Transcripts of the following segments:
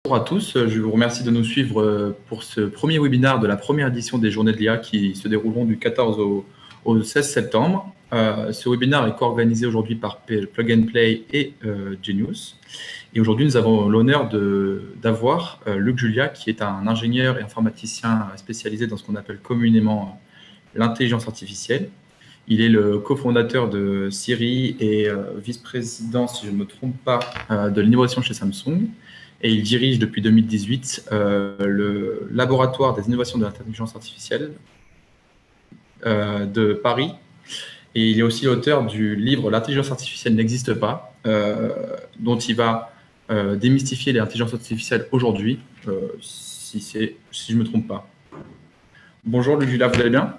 Bonjour à tous, je vous remercie de nous suivre pour ce premier webinaire de la première édition des Journées de l'IA qui se dérouleront du 14 au 16 septembre. Ce webinaire est co-organisé aujourd'hui par Plug and Play et Genius. Et aujourd'hui, nous avons l'honneur d'avoir Luc Julia, qui est un ingénieur et informaticien spécialisé dans ce qu'on appelle communément l'intelligence artificielle. Il est le cofondateur de Siri et vice-président, si je ne me trompe pas, de l'innovation chez Samsung. Et il dirige depuis 2018 le laboratoire des innovations de l'intelligence artificielle de Paris. Et il est aussi l'auteur du livre L'intelligence artificielle n'existe pas, dont il va démystifier l'intelligence artificielle aujourd'hui, si je ne me trompe pas. Bonjour Luc Julia, vous allez bien?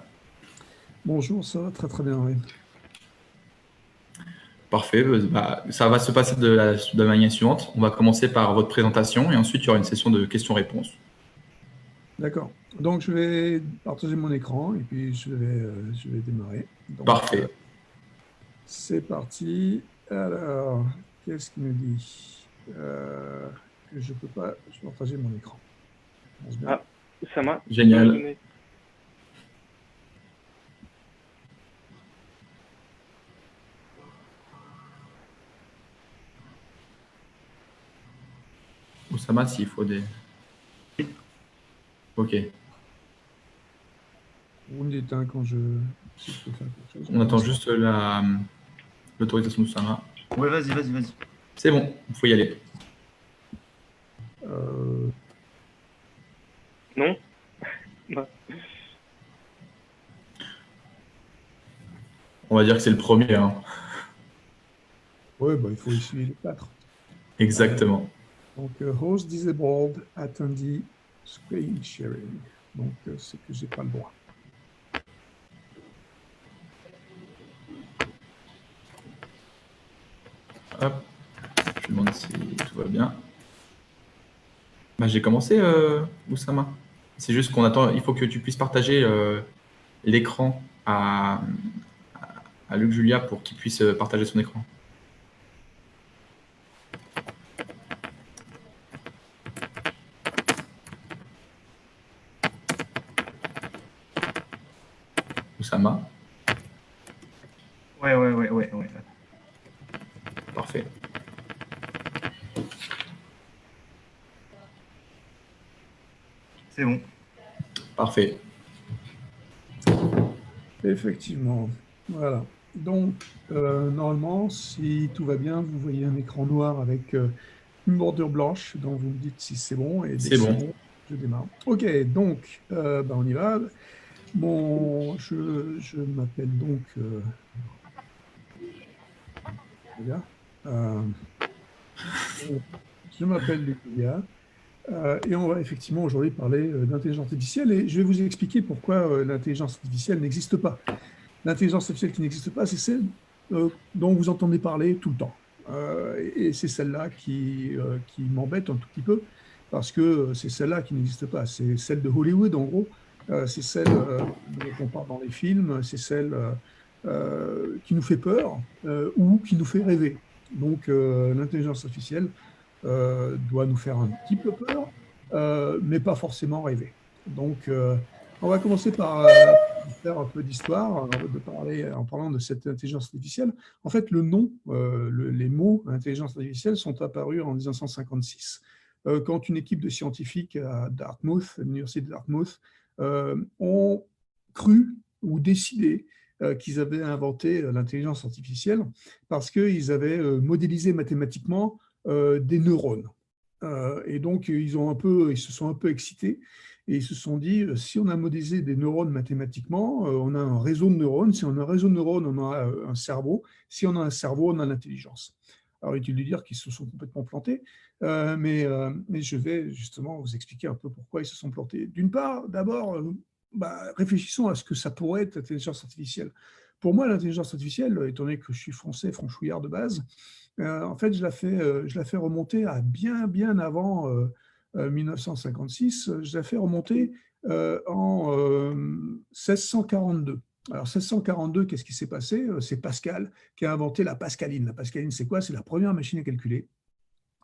Bonjour, ça va très très bien, oui. Parfait, ça va se passer de la manière suivante. On va commencer par votre présentation et ensuite il y aura une session de questions-réponses. D'accord. Donc je vais partager mon écran et puis je vais démarrer. Donc, parfait. C'est parti. Alors, qu'est-ce qu'il me dit que je ne peux pas partager mon écran. Ah, Oussama. Génial. Oussama, s'il faut des... Ok. Vous me dites quand si je peux faire quelque chose. On attend juste l'autorisation d'Oussama. Ouais, vas-y. C'est bon, il faut y aller. Non. On va dire que c'est le premier. Hein. Oui, il faut essuyer les 4. Exactement. Donc, host disabled, attendee, screen sharing. Donc, c'est que je n'ai pas le droit. Hop, je demande si tout va bien. J'ai commencé, Oussama. C'est juste qu'on attend, il faut que tu puisses partager l'écran à Luc Julia pour qu'il puisse partager son écran. Oussama. Ouais. Parfait. C'est bon. Parfait. Effectivement. Voilà. Donc, normalement, si tout va bien, vous voyez un écran noir avec une bordure blanche, donc vous me dites si c'est bon. Et c'est bon. Je démarre. OK, donc, on y va. Bon, je m'appelle donc... je m'appelle Lucas. Et on va effectivement aujourd'hui parler d'intelligence artificielle et je vais vous expliquer pourquoi l'intelligence artificielle n'existe pas. L'intelligence artificielle qui n'existe pas, c'est celle dont vous entendez parler tout le temps. Et c'est celle-là qui m'embête un tout petit peu parce que c'est celle-là qui n'existe pas. C'est celle de Hollywood, en gros. C'est celle qu'on parle dans les films. C'est celle qui nous fait peur ou qui nous fait rêver. Donc, l'intelligence artificielle doit nous faire un petit peu peur, mais pas forcément rêver. Donc, on va commencer par faire un peu d'histoire, en parlant de cette intelligence artificielle. En fait, le nom, les mots intelligence artificielle sont apparus en 1956, quand une équipe de scientifiques à Dartmouth, à l'université de Dartmouth, ont cru ou décidé qu'ils avaient inventé l'intelligence artificielle parce qu'ils avaient modélisé mathématiquement des neurones. Et donc, ils se sont un peu excités et ils se sont dit, si on a modélisé des neurones mathématiquement, on a un réseau de neurones. Si on a un réseau de neurones, on a un cerveau. Si on a un cerveau, on a l'intelligence. Alors, inutile de dire qu'ils se sont complètement plantés, mais je vais justement vous expliquer un peu pourquoi ils se sont plantés. D'une part, d'abord, réfléchissons à ce que ça pourrait être l'intelligence artificielle. Pour moi, l'intelligence artificielle, étant donné que je suis français, franchouillard de base, en fait, je la fais remonter à bien avant 1956. Je la fais remonter en 1642. Alors, 1642, qu'est-ce qui s'est passé? C'est Pascal qui a inventé la pascaline. La pascaline, c'est quoi? C'est la première machine à calculer.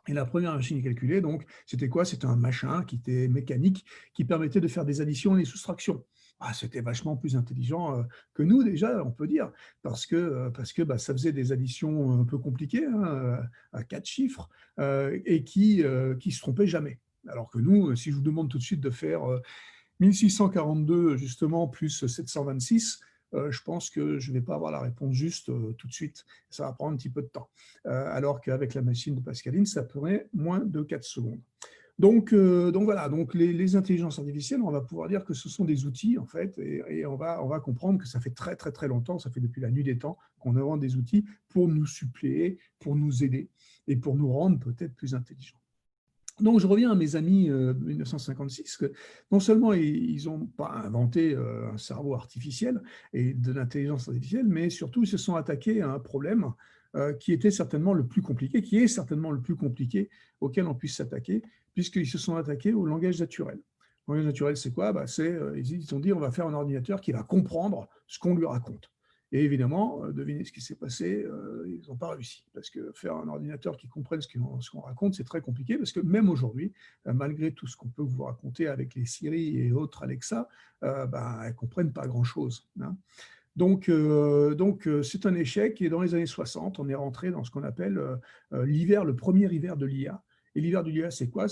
Et la première machine à calculer, donc, c'était quoi? C'était un machin qui était mécanique, qui permettait de faire des additions et des soustractions. Ah, c'était vachement plus intelligent que nous, déjà, on peut dire, parce que bah, ça faisait des additions un peu compliquées, hein, à 4 chiffres, et qui ne se trompaient jamais. Alors que nous, si je vous demande tout de suite de faire 1642, justement, plus 726, je pense que je ne vais pas avoir la réponse juste tout de suite. Ça va prendre un petit peu de temps. Alors qu'avec la machine de Pascaline, ça prendrait moins de 4 secondes. Donc voilà, donc les intelligences artificielles, on va pouvoir dire que ce sont des outils, en fait, et on va comprendre que ça fait très, très, très longtemps, ça fait depuis la nuit des temps, qu'on invente des outils pour nous suppléer, pour nous aider, et pour nous rendre peut-être plus intelligents. Donc, je reviens à mes amis 1956, que non seulement ils n'ont pas inventé un cerveau artificiel et de l'intelligence artificielle, mais surtout ils se sont attaqués à un problème qui était certainement le plus compliqué, qui est certainement le plus compliqué auquel on puisse s'attaquer, puisqu'ils se sont attaqués au langage naturel. Le langage naturel, c'est quoi? Ils ont dit on va faire un ordinateur qui va comprendre ce qu'on lui raconte. Et évidemment, devinez ce qui s'est passé, ils n'ont pas réussi. Parce que faire un ordinateur qui comprenne ce qu'on raconte, c'est très compliqué, parce que même aujourd'hui, malgré tout ce qu'on peut vous raconter avec les Siri et autres Alexa, elles ne comprennent pas grand-chose. Hein. Donc, c'est un échec, et dans les années 60, on est rentré dans ce qu'on appelle le premier hiver de l'IA. Et l'hiver de l'IA, c'est quoi?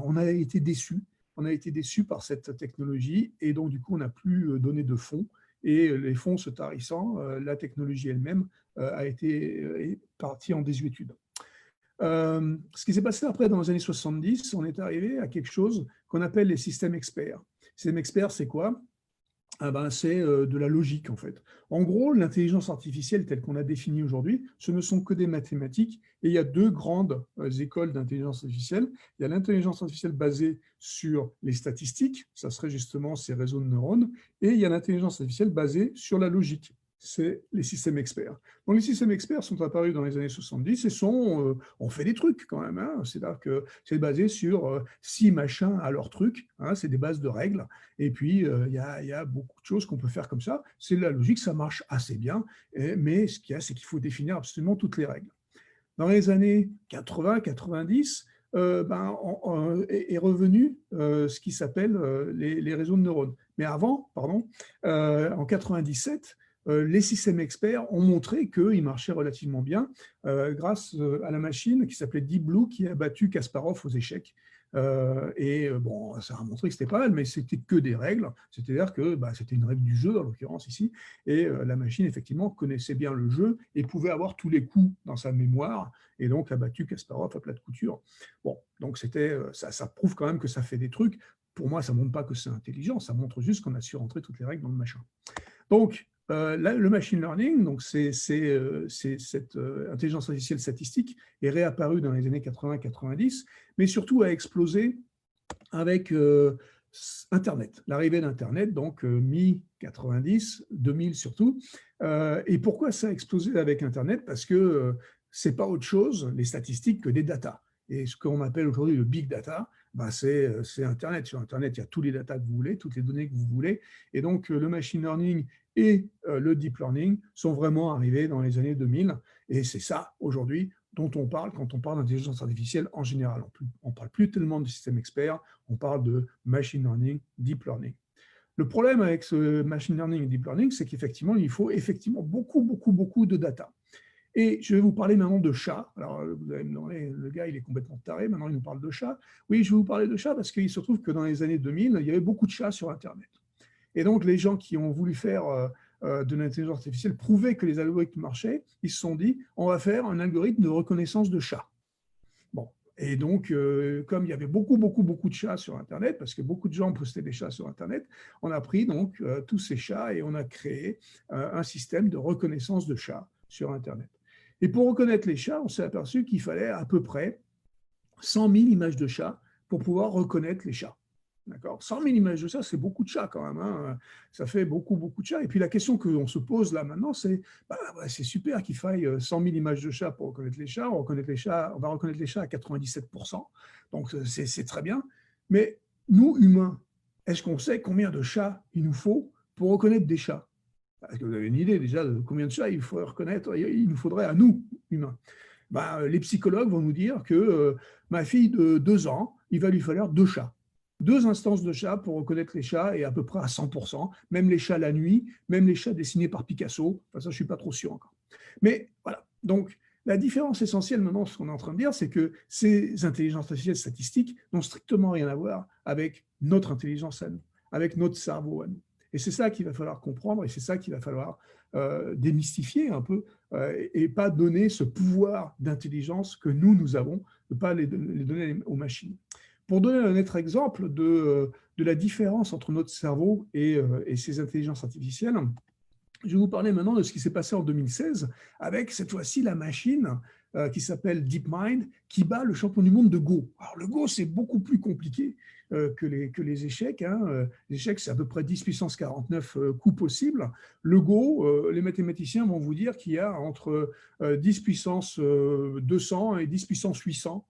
On a été déçus. On a été déçus par cette technologie, et donc du coup, on n'a plus donné de fonds. Et les fonds se tarissant, la technologie elle-même est partie en désuétude. Ce qui s'est passé après, dans les années 70, on est arrivé à quelque chose qu'on appelle les systèmes experts. Les systèmes experts, c'est quoi? C'est de la logique, en fait. En gros, l'intelligence artificielle telle qu'on a définie aujourd'hui, ce ne sont que des mathématiques, et il y a deux grandes écoles d'intelligence artificielle. Il y a l'intelligence artificielle basée sur les statistiques, ça serait justement ces réseaux de neurones, et il y a l'intelligence artificielle basée sur la logique, c'est les systèmes experts. Donc les systèmes experts sont apparus dans les années 70 et on fait des trucs quand même. Hein. C'est-à-dire que c'est basé sur 6 machins à leur truc, hein, c'est des bases de règles, et puis il y a beaucoup de choses qu'on peut faire comme ça. C'est de la logique, ça marche assez bien, mais ce qu'il y a, c'est qu'il faut définir absolument toutes les règles. Dans les années 80-90, est revenu ce qui s'appelle les réseaux de neurones. Mais avant, en 97, les systèmes experts ont montré qu'ils marchaient relativement bien grâce à la machine qui s'appelait Deep Blue, qui a battu Kasparov aux échecs. Ça a montré que c'était pas mal, mais c'était que des règles. C'est-à-dire que c'était une règle du jeu, en l'occurrence ici, et la machine, effectivement, connaissait bien le jeu et pouvait avoir tous les coups dans sa mémoire, et donc a battu Kasparov à plat de couture. Bon, donc ça prouve quand même que ça fait des trucs. Pour moi, ça ne montre pas que c'est intelligent, ça montre juste qu'on a su rentrer toutes les règles dans le machin. Donc, le machine learning, donc c'est cette intelligence artificielle statistique, est réapparue dans les années 80-90, mais surtout a explosé avec Internet, l'arrivée d'Internet, donc mi-90, 2000 surtout. Et pourquoi ça a explosé avec Internet? Parce que c'est pas autre chose, les statistiques, que des data. Et ce qu'on appelle aujourd'hui le big data, c'est Internet. Sur Internet, il y a tous les data que vous voulez, toutes les données que vous voulez. Et donc, le machine learning et le deep learning sont vraiment arrivés dans les années 2000. Et c'est ça, aujourd'hui, dont on parle quand on parle d'intelligence artificielle en général. On ne parle plus tellement de système expert, on parle de machine learning, deep learning. Le problème avec ce machine learning et deep learning, c'est qu'effectivement, il faut beaucoup de data. Et je vais vous parler maintenant de chats. Alors, vous allez me demander, le gars, il est complètement taré, maintenant il nous parle de chats. Oui, je vais vous parler de chats parce qu'il se trouve que dans les années 2000, il y avait beaucoup de chats sur Internet. Et donc, les gens qui ont voulu faire de l'intelligence artificielle, prouver que les algorithmes marchaient, ils se sont dit, on va faire un algorithme de reconnaissance de chats. Bon. Et donc, comme il y avait beaucoup de chats sur Internet, parce que beaucoup de gens postaient des chats sur Internet, on a pris donc tous ces chats et on a créé un système de reconnaissance de chats sur Internet. Et pour reconnaître les chats, on s'est aperçu qu'il fallait à peu près 100 000 images de chats pour pouvoir reconnaître les chats. D'accord ? 100 000 images de chats, c'est beaucoup de chats quand même. Hein. Ça fait beaucoup de chats. Et puis la question qu'on se pose là maintenant, c'est c'est super qu'il faille 100 000 images de chats pour reconnaître les chats. On va reconnaître les chats à 97%. Donc c'est très bien. Mais nous, humains, est-ce qu'on sait combien de chats il nous faut pour reconnaître des chats ? Est-ce que vous avez une idée déjà de combien de chats il faut reconnaître, il nous faudrait à nous, humains? Les psychologues vont nous dire que ma fille de 2 ans, il va lui falloir 2 chats. 2 instances de chats pour reconnaître les chats et à peu près à 100%, même les chats la nuit, même les chats dessinés par Picasso. Enfin, ça, je ne suis pas trop sûr encore. Mais voilà. Donc, la différence essentielle maintenant, ce qu'on est en train de dire, c'est que ces intelligences artificielles statistiques n'ont strictement rien à voir avec notre intelligence à nous, avec notre cerveau à nous. Et c'est ça qu'il va falloir comprendre et c'est ça qu'il va falloir démystifier un peu et pas donner ce pouvoir d'intelligence que nous avons, ne pas les donner aux machines. Pour donner un autre exemple de la différence entre notre cerveau et ces intelligences artificielles, je vais vous parler maintenant de ce qui s'est passé en 2016 avec cette fois-ci la machine qui s'appelle DeepMind qui bat le champion du monde de Go. Alors le Go, c'est beaucoup plus compliqué que les échecs. Les échecs, c'est à peu près 10 puissance 49 coups possibles. Le Go, les mathématiciens vont vous dire qu'il y a entre 10 puissance 200 et 10 puissance 800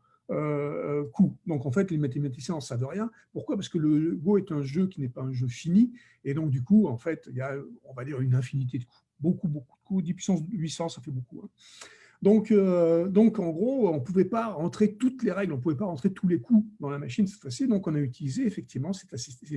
coups. Donc en fait, les mathématiciens n'en savent rien. Pourquoi? Parce que le Go est un jeu qui n'est pas un jeu fini. Et donc du coup, en fait, il y a, on va dire, une infinité de coups. Beaucoup de coups. 10 puissance 800, ça fait beaucoup. Donc, en gros, on ne pouvait pas rentrer toutes les règles, on ne pouvait pas rentrer tous les coups dans la machine cette fois-ci. Donc, on a utilisé effectivement ces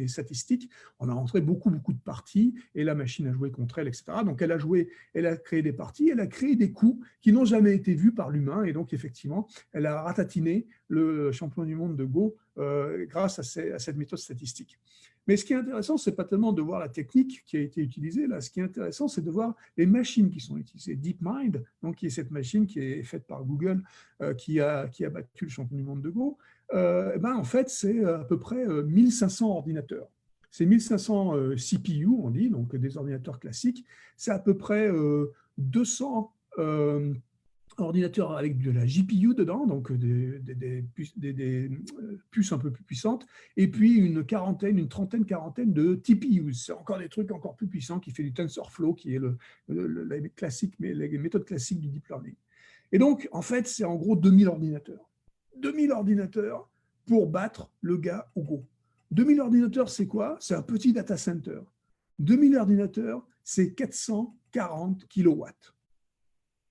statistiques. On a rentré beaucoup de parties et la machine a joué contre elle, etc. Donc, elle a créé des parties, elle a créé des coups qui n'ont jamais été vus par l'humain. Et donc, effectivement, elle a ratatiné le champion du monde de Go grâce à cette méthode statistique. Mais ce qui est intéressant, ce n'est pas tellement de voir la technique qui a été utilisée. Là, ce qui est intéressant, c'est de voir les machines qui sont utilisées. DeepMind, donc, qui est cette machine qui est faite par Google, qui a battu le champion du monde de Go, en fait, c'est à peu près 1500 ordinateurs. C'est 1500 CPU, on dit, donc des ordinateurs classiques. C'est à peu près 200 ordinateurs avec de la GPU dedans, donc des puces un peu plus puissantes, et puis une trentaine, quarantaine de TPUs. C'est encore des trucs encore plus puissants qui fait du TensorFlow, qui est la méthode classique du deep learning. Et donc, en fait, c'est en gros 2000 ordinateurs. 2000 ordinateurs pour battre le gars au Go. 2000 ordinateurs, c'est quoi? C'est un petit data center. 2000 ordinateurs, c'est 440 kilowatts.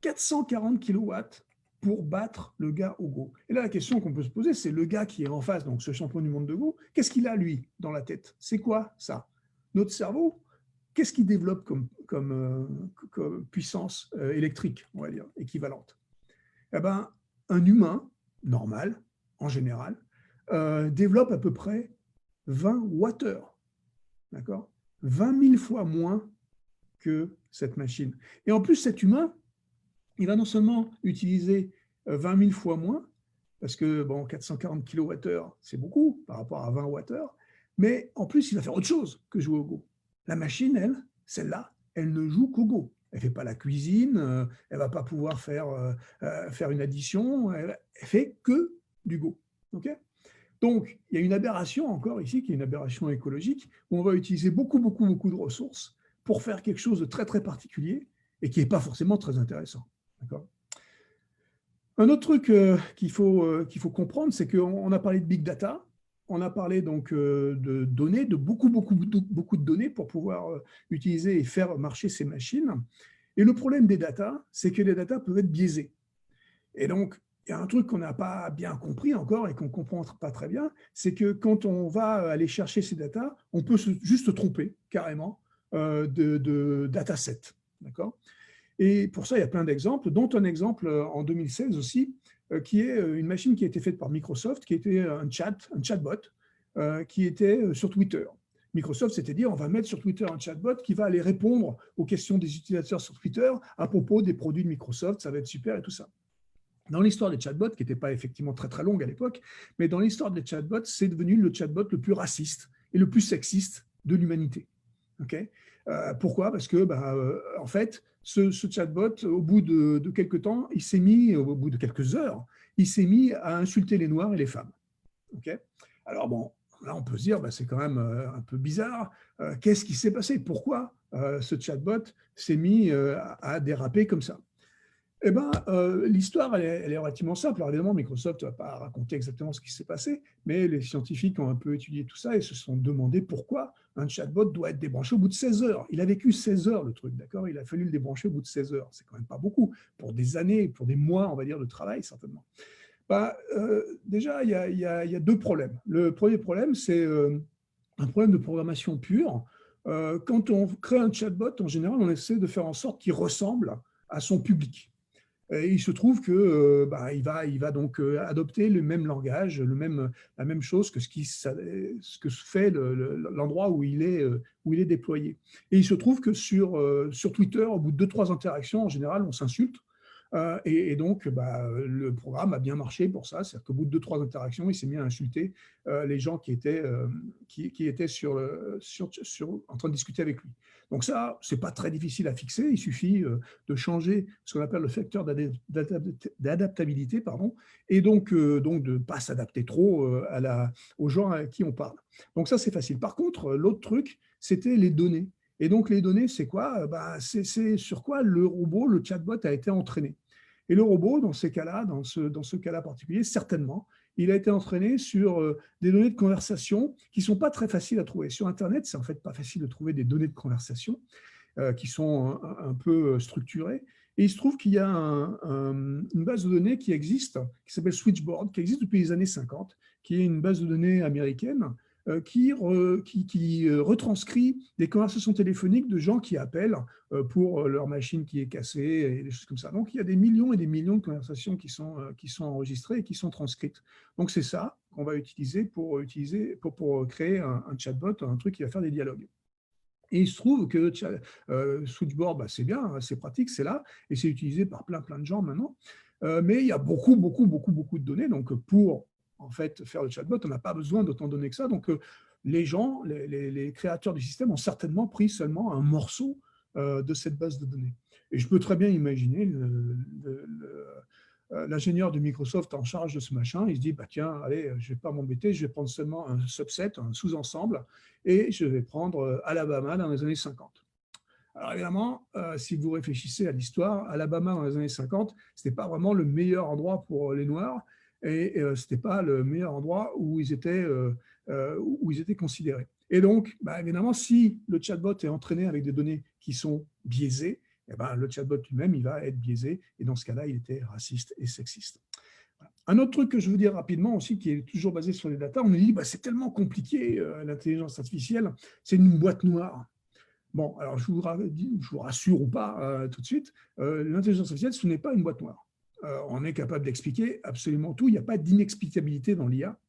440 kilowatts pour battre le gars au Go. Et là, la question qu'on peut se poser, c'est le gars qui est en face, donc ce champion du monde de Go, qu'est-ce qu'il a, lui, dans la tête? C'est quoi, ça? Notre cerveau, qu'est-ce qu'il développe comme puissance électrique, on va dire, équivalente? Eh bien, un humain, normal, en général, développe à peu près 20 wattheures. D'accord? 20 000 fois moins que cette machine. Et en plus, cet humain, il va non seulement utiliser 20 000 fois moins, parce que 440 kWh, c'est beaucoup par rapport à 20 Wh, mais en plus, il va faire autre chose que jouer au Go. La machine, elle, celle-là, elle ne joue qu'au Go. Elle ne fait pas la cuisine, elle ne va pas pouvoir faire une addition, elle fait que du Go. Okay? Donc, il y a une aberration encore ici, qui est une aberration écologique, où on va utiliser beaucoup de ressources pour faire quelque chose de très, très particulier et qui n'est pas forcément très intéressant. D'accord. Un autre truc qu'il faut comprendre, c'est qu'on a parlé de big data, on a parlé donc de données, de beaucoup de données pour pouvoir utiliser et faire marcher ces machines. Et le problème des data, c'est que les data peuvent être biaisées. Et donc, il y a un truc qu'on n'a pas bien compris encore et qu'on ne comprend pas très bien, c'est que quand on va aller chercher ces data, on peut juste se tromper carrément de dataset. D'accord ? Et pour ça, il y a plein d'exemples, dont un exemple en 2016 aussi, qui est une machine qui a été faite par Microsoft, qui était un chatbot, qui était sur Twitter. Microsoft s'était dit, on va mettre sur Twitter un chatbot qui va aller répondre aux questions des utilisateurs sur Twitter à propos des produits de Microsoft, ça va être super et tout ça. Dans l'histoire des chatbots, qui n'était pas effectivement très très longue à l'époque, mais dans l'histoire des chatbots, c'est devenu le chatbot le plus raciste et le plus sexiste de l'humanité. Okay, pourquoi? Parce que, en fait, ce chatbot, au bout de quelques temps, au bout de quelques heures, il s'est mis à insulter les Noirs et les femmes. Okay, alors bon, là, on peut se dire, c'est quand même un peu bizarre. Qu'est-ce qui s'est passé? Pourquoi ce chatbot s'est mis à déraper comme ça? Eh ben, l'histoire, elle est relativement simple. Alors évidemment, Microsoft ne va pas raconter exactement ce qui s'est passé, mais les scientifiques ont un peu étudié tout ça et se sont demandé pourquoi un chatbot doit être débranché au bout de 16 heures. Il a vécu 16 heures, le truc, d'accord? Il a fallu le débrancher au bout de 16 heures. C'est quand même pas beaucoup, pour des années, pour des mois, on va dire, de travail, certainement. Bah, déjà, il y a deux problèmes. Le premier problème, c'est un problème de programmation pure. Quand on crée un chatbot, en général, on essaie de faire en sorte qu'il ressemble à son public. Et il se trouve que il va donc adopter le même langage, la même chose que ce que fait l'endroit où il est déployé. Et il se trouve que sur Twitter, au bout de 2-3 interactions, en général, on s'insulte. Et donc, le programme a bien marché pour ça. C'est-à-dire qu'au bout de 2-3 interactions, il s'est mis à insulter les gens qui étaient en train de discuter avec lui. Donc ça, ce n'est pas très difficile à fixer. Il suffit de changer ce qu'on appelle le facteur d'adaptabilité, pardon, et donc de ne pas s'adapter trop aux gens à qui on parle. Donc ça, c'est facile. Par contre, l'autre truc, c'était les données. Et donc, les données, c'est quoi? C'est sur quoi le robot, le chatbot a été entraîné. Et le robot, dans ces cas-là, dans ce cas-là particulier, certainement, il a été entraîné sur des données de conversation qui ne sont pas très faciles à trouver. Sur Internet, c'est en fait pas facile de trouver des données de conversation qui sont un peu structurées. Et il se trouve qu'il y a une base de données qui existe, qui s'appelle Switchboard, qui existe depuis les années 50, qui est une base de données américaine, qui retranscrit des conversations téléphoniques de gens qui appellent pour leur machine qui est cassée et des choses comme ça. Donc, il y a des millions et des millions de conversations qui sont enregistrées et qui sont transcrites. Donc, c'est ça qu'on va utiliser pour créer un chatbot, un truc qui va faire des dialogues. Et il se trouve que Switchboard, c'est bien, c'est pratique, c'est là, et c'est utilisé par plein de gens maintenant. Mais il y a beaucoup de données. Donc, pour en fait faire le chatbot, on n'a pas besoin d'autant de données que ça. Donc, les gens, les créateurs du système ont certainement pris seulement un morceau de cette base de données. Et je peux très bien imaginer l'ingénieur de Microsoft en charge de ce machin, il se dit, tiens, allez, je ne vais pas m'embêter, je vais prendre seulement un subset, un sous-ensemble, et je vais prendre Alabama dans les années 50. Alors évidemment, si vous réfléchissez à l'histoire, Alabama dans les années 50, ce n'était pas vraiment le meilleur endroit pour les Noirs, et ce n'était pas le meilleur endroit où ils étaient considérés. Et donc, évidemment, si le chatbot est entraîné avec des données qui sont biaisées, le chatbot lui-même, il va être biaisé, et dans ce cas-là, il était raciste et sexiste. Voilà. Un autre truc que je veux dire rapidement aussi, qui est toujours basé sur les datas, on nous dit c'est tellement compliqué, l'intelligence artificielle, c'est une boîte noire. Bon, alors je vous rassure ou pas tout de suite, l'intelligence artificielle, ce n'est pas une boîte noire. On est capable d'expliquer absolument tout, il n'y a pas d'inexplicabilité dans l'IA.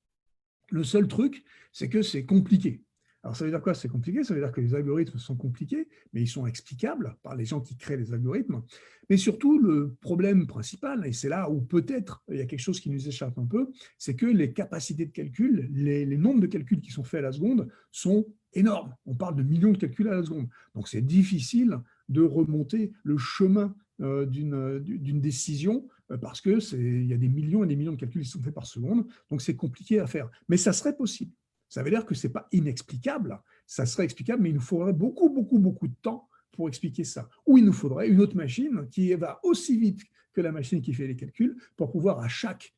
Le seul truc, c'est que c'est compliqué. Alors, ça veut dire quoi? C'est compliqué, ça veut dire que les algorithmes sont compliqués, mais ils sont explicables par les gens qui créent les algorithmes. Mais surtout, le problème principal, et c'est là où peut-être il y a quelque chose qui nous échappe un peu, c'est que les capacités de calcul, les nombres de calculs qui sont faits à la seconde sont énormes. On parle de millions de calculs à la seconde. Donc, c'est difficile de remonter le chemin d'une décision parce qu'il y a des millions et des millions de calculs qui sont faits par seconde. Donc, c'est compliqué à faire. Mais ça serait possible. Ça veut dire que ce n'est pas inexplicable, ça serait explicable, mais il nous faudrait beaucoup de temps pour expliquer ça. Ou il nous faudrait une autre machine qui va aussi vite que la machine qui fait les calculs pour pouvoir à chaque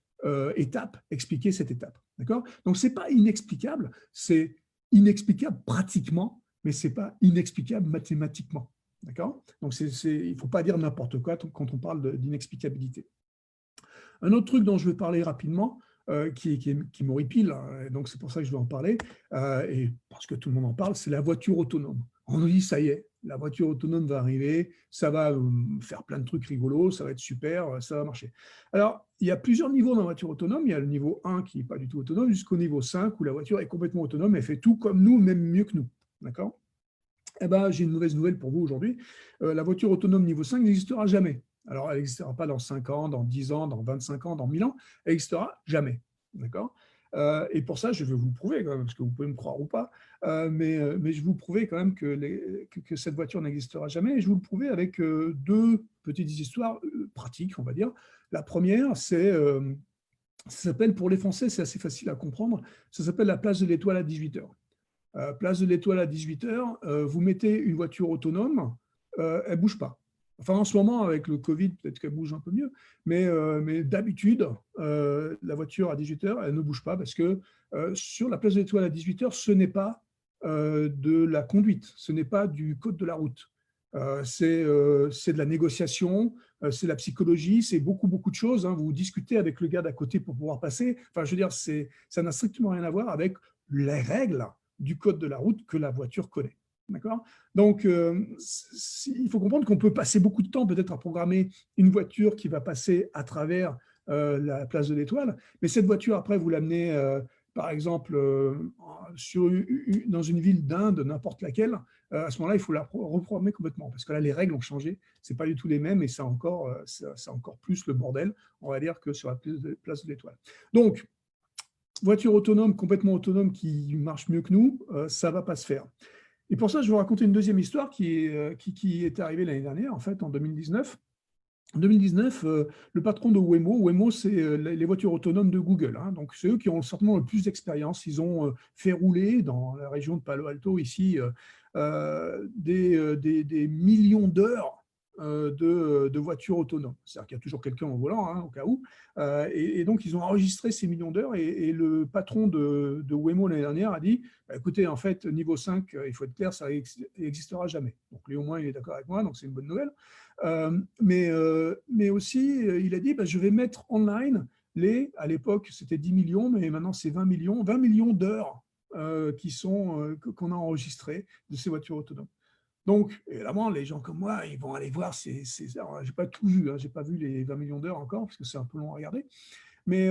étape expliquer cette étape. D'accord? Donc, ce n'est pas inexplicable, c'est inexplicable pratiquement, mais ce n'est pas inexplicable mathématiquement. D'accord? Donc, il ne faut pas dire n'importe quoi quand on parle d'inexplicabilité. Un autre truc dont je vais parler rapidement, qui m'horripile, donc c'est pour ça que je vais en parler, et parce que tout le monde en parle, c'est la voiture autonome. On nous dit, ça y est, la voiture autonome va arriver, ça va faire plein de trucs rigolos, ça va être super, ça va marcher. Alors, il y a plusieurs niveaux dans la voiture autonome. Il y a le niveau 1 qui n'est pas du tout autonome, jusqu'au niveau 5 où la voiture est complètement autonome, elle fait tout comme nous, même mieux que nous. D'accord? Eh bien, j'ai une mauvaise nouvelle pour vous aujourd'hui. La voiture autonome niveau 5 n'existera jamais. Alors, elle n'existera pas dans 5 ans, dans 10 ans, dans 25 ans, dans 1000 ans. Elle n'existera jamais. D'accord? Et pour ça, je vais vous le prouver, quand même, parce que vous pouvez me croire ou pas, mais je vais vous prouver quand même que cette voiture n'existera jamais. Et je vais vous le prouver avec deux petites histoires pratiques, on va dire. La première, ça s'appelle, pour les Français, c'est assez facile à comprendre, ça s'appelle la place de l'Étoile à 18h. Place de l'Étoile à 18h, vous mettez une voiture autonome, elle ne bouge pas. Enfin, en ce moment, avec le Covid, peut-être qu'elle bouge un peu mieux, mais d'habitude, la voiture à 18h, elle ne bouge pas parce que sur la place de l'Étoile à 18h, ce n'est pas de la conduite, ce n'est pas du code de la route. C'est de la négociation, c'est la psychologie, c'est beaucoup, beaucoup de choses. Hein. Vous discutez avec le gars d'à côté pour pouvoir passer. Enfin, je veux dire, ça n'a strictement rien à voir avec les règles du code de la route que la voiture connaît. D'accord ? Donc, il faut comprendre qu'on peut passer beaucoup de temps peut-être à programmer une voiture qui va passer à travers la place de l'Étoile, mais cette voiture, après, vous l'amenez, par exemple, dans une ville d'Inde, n'importe laquelle, à ce moment-là, il faut la reprogrammer complètement, parce que là, les règles ont changé, ce n'est pas du tout les mêmes, et c'est encore plus le bordel, on va dire, que sur la place de l'Étoile. Donc, voiture autonome, complètement autonome, qui marche mieux que nous, ça ne va pas se faire. Et pour ça, je vais vous raconter une deuxième histoire qui est arrivée l'année dernière, en fait, en 2019. En 2019, le patron de Waymo, c'est les voitures autonomes de Google. Hein, donc, c'est eux qui ont certainement le plus d'expérience. Ils ont fait rouler dans la région de Palo Alto, ici, des millions d'heures de voitures autonomes. C'est-à-dire qu'il y a toujours quelqu'un au volant, hein, au cas où. Et donc, ils ont enregistré ces millions d'heures. Et le patron de Waymo l'année dernière a dit, bah, écoutez, en fait, niveau 5, il faut être clair, ça n'existera jamais. Donc, lui, au moins, il est d'accord avec moi, donc c'est une bonne nouvelle. Mais aussi, il a dit, bah, je vais mettre online à l'époque, c'était 10 millions, mais maintenant, c'est 20 millions d'heures qu'on a enregistrées de ces voitures autonomes. Donc, évidemment, les gens comme moi, ils vont aller voir ces heures. Je n'ai pas tout vu, hein, je n'ai pas vu les 20 millions d'heures encore, parce que c'est un peu long à regarder. Mais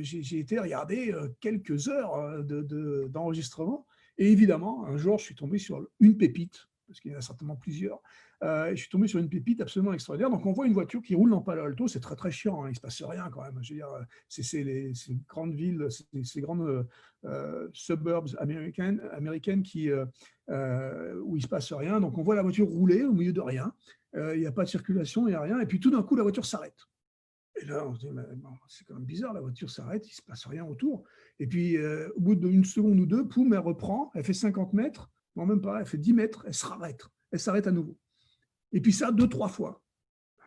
j'ai été regarder quelques heures d'enregistrement. Et évidemment, un jour, je suis tombé sur une pépite, parce qu'il y en a certainement plusieurs. Je suis tombé sur une pépite absolument extraordinaire. Donc, on voit une voiture qui roule dans Palo Alto. C'est très, très chiant. Hein, il ne se passe rien quand même. Je veux dire, c'est ces grandes villes, ces grandes suburbs américaines où il ne se passe rien. Donc, on voit la voiture rouler au milieu de rien. Il n'y a pas de circulation, il n'y a rien. Et puis, tout d'un coup, la voiture s'arrête. Et là, on se dit, bon, c'est quand même bizarre, la voiture s'arrête, il ne se passe rien autour. Et puis, au bout d'une seconde ou deux, poum, elle reprend, elle fait 50 mètres, non, même pas, elle fait 10 mètres, elle s'arrête à nouveau. Et puis ça, 2-3 fois.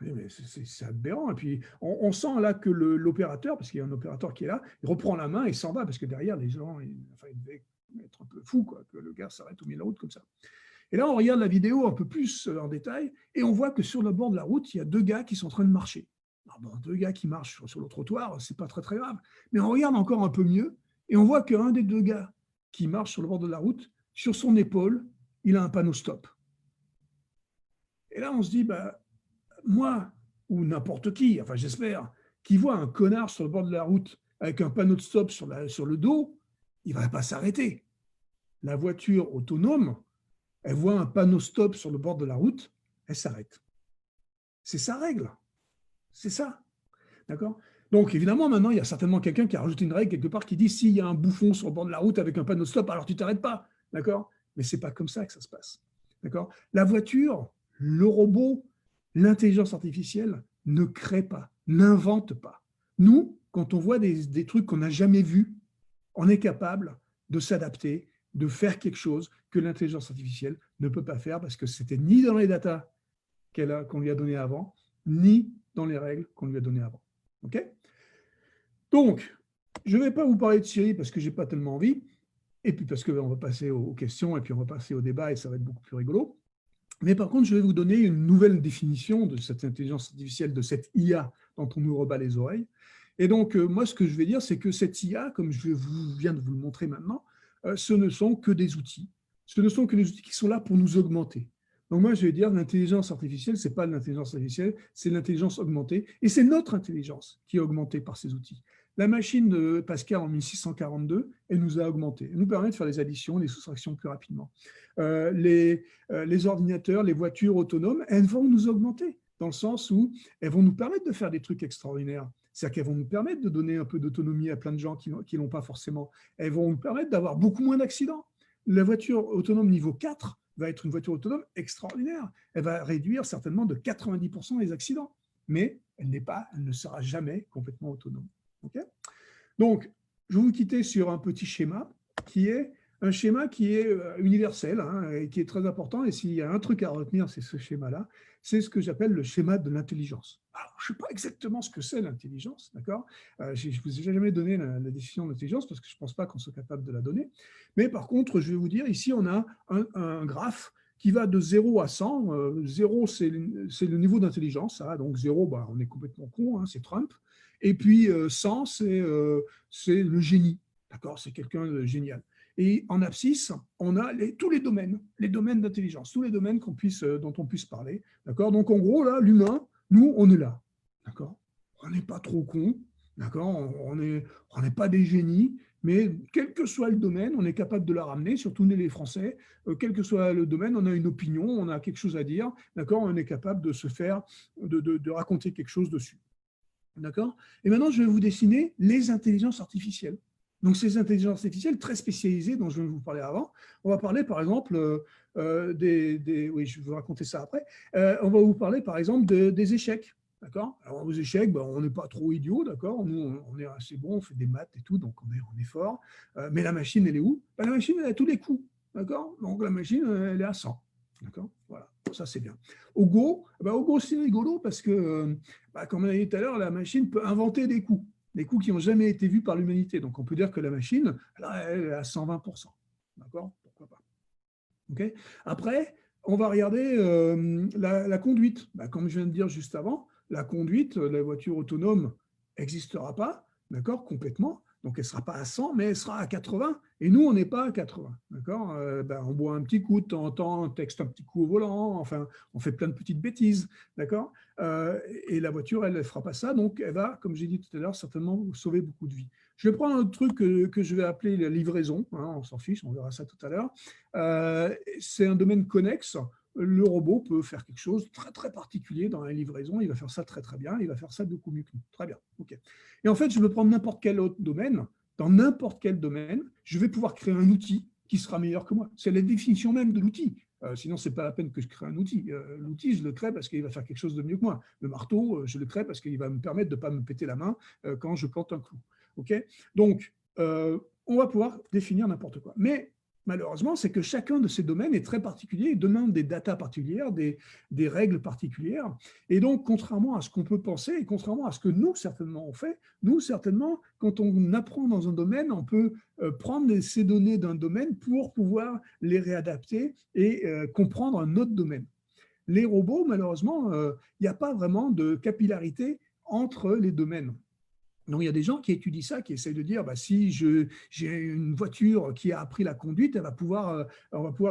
Mais c'est aberrant. Et puis, on sent là que l'opérateur, parce qu'il y a un opérateur qui est là, il reprend la main et s'en va, parce que derrière, les gens, il devait être un peu fou, quoi, que le gars s'arrête au milieu de la route comme ça. Et là, on regarde la vidéo un peu plus en détail, et on voit que sur le bord de la route, il y a 2 gars qui sont en train de marcher. Alors, bon, 2 gars qui marchent sur le trottoir, c'est pas très, très grave. Mais on regarde encore un peu mieux, et on voit qu'un des 2 gars qui marche sur le bord de la route, sur son épaule, il a un panneau stop. Et là, on se dit, bah, moi, ou n'importe qui, enfin j'espère, qui voit un connard sur le bord de la route avec un panneau de stop sur le dos, il ne va pas s'arrêter. La voiture autonome, elle voit un panneau stop sur le bord de la route, elle s'arrête. C'est sa règle. C'est ça. D'accord ? Donc, évidemment, maintenant, il y a certainement quelqu'un qui a rajouté une règle quelque part qui dit s'il y a un bouffon sur le bord de la route avec un panneau stop, alors tu ne t'arrêtes pas. D'accord ? Mais ce n'est pas comme ça que ça se passe. D'accord ? La voiture, le robot, l'intelligence artificielle ne crée pas, n'invente pas. Nous, quand on voit des trucs qu'on n'a jamais vus, on est capable de s'adapter, de faire quelque chose que l'intelligence artificielle ne peut pas faire parce que c'était ni dans les datas qu'on lui a données avant, ni dans les règles qu'on lui a données avant. OK ? Donc, je ne vais pas vous parler de Siri parce que je n'ai pas tellement envie, et puis parce qu'on va passer aux questions, et puis on va passer au débat, et ça va être beaucoup plus rigolo. Mais par contre, je vais vous donner une nouvelle définition de cette intelligence artificielle, de cette IA dont on nous rebat les oreilles. Et donc, moi, ce que je vais dire, c'est que cette IA, comme viens de vous le montrer maintenant, ce ne sont que des outils. Ce ne sont que des outils qui sont là pour nous augmenter. Donc moi, je vais dire l'intelligence artificielle, ce n'est pas l'intelligence artificielle, c'est l'intelligence augmentée. Et c'est notre intelligence qui est augmentée par ces outils. La machine de Pascal en 1642, elle nous a augmenté. Elle nous permet de faire des additions, des soustractions plus rapidement. Les ordinateurs, les voitures autonomes, elles vont nous augmenter, dans le sens où elles vont nous permettre de faire des trucs extraordinaires. C'est-à-dire qu'elles vont nous permettre de donner un peu d'autonomie à plein de gens qui ne l'ont pas forcément. Elles vont nous permettre d'avoir beaucoup moins d'accidents. La voiture autonome niveau 4 va être une voiture autonome extraordinaire. Elle va réduire certainement de 90% les accidents. Mais elle ne sera jamais complètement autonome. Okay ? Donc, je vais vous quitter sur un petit schéma qui est un schéma qui est universel, hein, et qui est très important. Et s'il y a un truc à retenir, c'est ce schéma-là. C'est ce que j'appelle le schéma de l'intelligence. Alors, je ne sais pas exactement ce que c'est l'intelligence, d'accord? Je ne vous ai jamais donné la définition de l'intelligence parce que je ne pense pas qu'on soit capable de la donner. Mais par contre, je vais vous dire, ici, on a un graphe qui va de 0 à 100. 0, c'est le niveau d'intelligence. Hein. Donc 0, bah, on est complètement con, hein, c'est Trump. Et puis 100, c'est le génie. D'accord? C'est quelqu'un de génial. Et en abscisse, on a tous les domaines d'intelligence, tous les domaines dont on puisse parler. D'accord? Donc en gros, là, l'humain, nous, on est là. D'accord? On n'est pas trop con. D'accord? On n'est pas des génies. Mais quel que soit le domaine, on est capable de la ramener, surtout nous les Français. Quel que soit le domaine, on a une opinion, on a quelque chose à dire. D'accord? On est capable de se faire, de raconter quelque chose dessus. D'accord? Et maintenant, je vais vous dessiner les intelligences artificielles. Donc, ces intelligences artificielles très spécialisées dont je viens de vous parler avant, on va parler par exemple oui, je vais vous raconter ça après. On va vous parler par exemple des échecs. D'accord? Alors, aux échecs, ben, on n'est pas trop idiot, d'accord? Nous, on est assez bon, on fait des maths et tout, donc on est fort. Mais la machine, elle est où? Ben, la machine, elle a tous les coups, d'accord? Donc, la machine, elle est à 100. D'accord? Voilà, ça c'est bien. Au Go, c'est rigolo parce que, comme on a dit tout à l'heure, la machine peut inventer des coups qui n'ont jamais été vus par l'humanité. Donc on peut dire que la machine, là, elle est à 120%. D'accord? Pourquoi pas? Okay. Après, on va regarder la conduite. Comme je viens de dire juste avant, la conduite, la voiture autonome n'existera pas, d'accord, complètement. Donc, elle ne sera pas à 100, mais elle sera à 80. Et nous, on n'est pas à 80. D'accord? On boit un petit coup de temps en temps, on texte un petit coup au volant, enfin, on fait plein de petites bêtises. D'accord? Et la voiture, elle ne fera pas ça. Donc, elle va, comme j'ai dit tout à l'heure, certainement sauver beaucoup de vies. Je vais prendre un autre truc que je vais appeler la livraison. Hein, on s'en fiche, on verra ça tout à l'heure. C'est un domaine connexe. Le robot peut faire quelque chose de très, très particulier dans la livraison. Il va faire ça très, très bien. Il va faire ça beaucoup mieux que nous. Très bien. OK. Et en fait, je vais prendre n'importe quel autre domaine. Dans n'importe quel domaine, je vais pouvoir créer un outil qui sera meilleur que moi. C'est la définition même de l'outil. Sinon, ce n'est pas la peine que je crée un outil. L'outil, je le crée parce qu'il va faire quelque chose de mieux que moi. Le marteau, je le crée parce qu'il va me permettre de ne pas me péter la main quand je plante un clou. Okay? Donc, on va pouvoir définir n'importe quoi. Mais malheureusement, c'est que chacun de ces domaines est très particulier et demande des datas particulières, des règles particulières. Et donc, contrairement à ce qu'on peut penser et contrairement à ce que nous, certainement, on fait, nous, certainement, quand on apprend dans un domaine, on peut prendre ces données d'un domaine pour pouvoir les réadapter et comprendre un autre domaine. Les robots, malheureusement, il n'y a pas vraiment de capillarité entre les domaines. Donc, il y a des gens qui étudient ça, qui essayent de dire, si j'ai une voiture qui a appris la conduite, on va pouvoir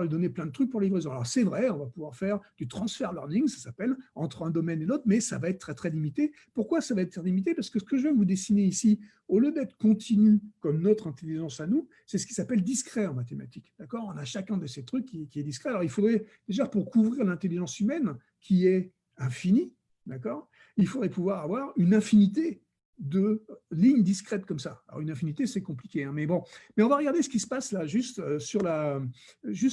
lui donner plein de trucs pour livraison. Alors, c'est vrai, on va pouvoir faire du transfer learning, ça s'appelle, entre un domaine et l'autre, mais ça va être très, très limité. Pourquoi ça va être très limité? Parce que ce que je vais vous dessiner ici, au lieu d'être continu comme notre intelligence à nous, c'est ce qui s'appelle discret en mathématiques. D'accord? On a chacun de ces trucs qui est discret. Alors, il faudrait, déjà, pour couvrir l'intelligence humaine, qui est infinie, d'accord? Il faudrait pouvoir avoir une infinité de lignes discrètes comme ça. Alors, une infinité, c'est compliqué, hein, mais bon. Mais on va regarder ce qui se passe là, juste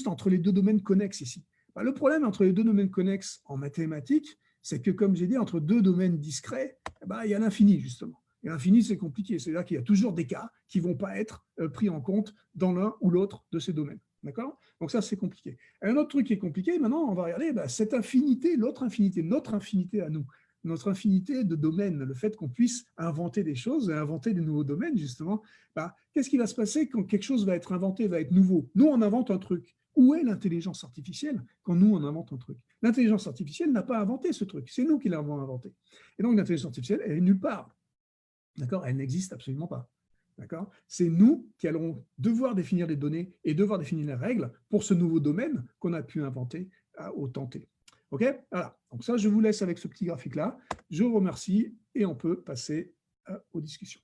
entre les deux domaines connexes ici. Le problème entre les deux domaines connexes en mathématiques, c'est que, comme j'ai dit, entre deux domaines discrets, il y a l'infini, justement. Et l'infini, c'est compliqué. C'est-à-dire qu'il y a toujours des cas qui ne vont pas être pris en compte dans l'un ou l'autre de ces domaines. D'accord? Donc ça, c'est compliqué. Et un autre truc qui est compliqué, maintenant, on va regarder cette infinité, l'autre infinité, notre infinité à nous. Notre infinité de domaines, le fait qu'on puisse inventer des choses et inventer des nouveaux domaines, justement, qu'est-ce qui va se passer quand quelque chose va être inventé, va être nouveau? Nous, on invente un truc. Où est l'intelligence artificielle quand nous, on invente un truc? L'intelligence artificielle n'a pas inventé ce truc, c'est nous qui l'avons inventé. Et donc, l'intelligence artificielle, elle est nulle part. D'accord? Elle n'existe absolument pas. D'accord? C'est nous qui allons devoir définir les données et devoir définir les règles pour ce nouveau domaine qu'on a pu inventer au temps T. OK? Voilà. Donc ça, je vous laisse avec ce petit graphique-là. Je vous remercie et on peut passer aux discussions.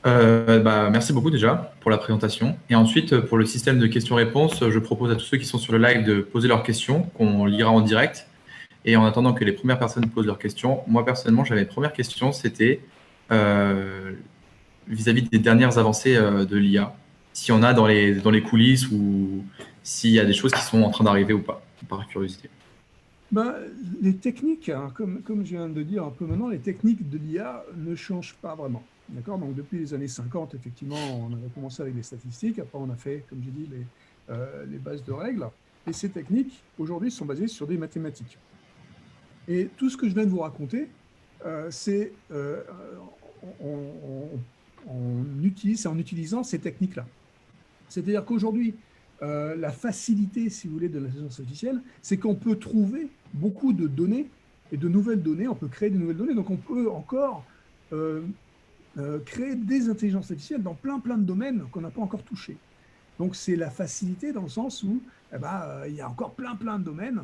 Merci beaucoup déjà pour la présentation. Et ensuite, pour le système de questions-réponses, je propose à tous ceux qui sont sur le live de poser leurs questions, qu'on lira en direct. Et en attendant que les premières personnes posent leurs questions, moi personnellement, j'avais une première question, c'était vis-à-vis des dernières avancées de l'IA, s'il y en a dans les coulisses ou s'il y a des choses qui sont en train d'arriver ou pas, par curiosité. Les techniques, hein, comme je viens de dire un peu maintenant, les techniques de l'IA ne changent pas vraiment. D'accord? Donc, depuis les années 50, effectivement, on avait commencé avec les statistiques. Après, on a fait, comme j'ai dit, les bases de règles. Et ces techniques, aujourd'hui, sont basées sur des mathématiques. Et tout ce que je viens de vous raconter, c'est en utilisant ces techniques-là. C'est-à-dire qu'aujourd'hui, la facilité, si vous voulez, de l'intelligence artificielle, c'est qu'on peut trouver beaucoup de données et de nouvelles données, on peut créer de nouvelles données, donc on peut encore créer des intelligences artificielles dans plein de domaines qu'on n'a pas encore touchés. Donc, c'est la facilité dans le sens où il y a encore plein de domaines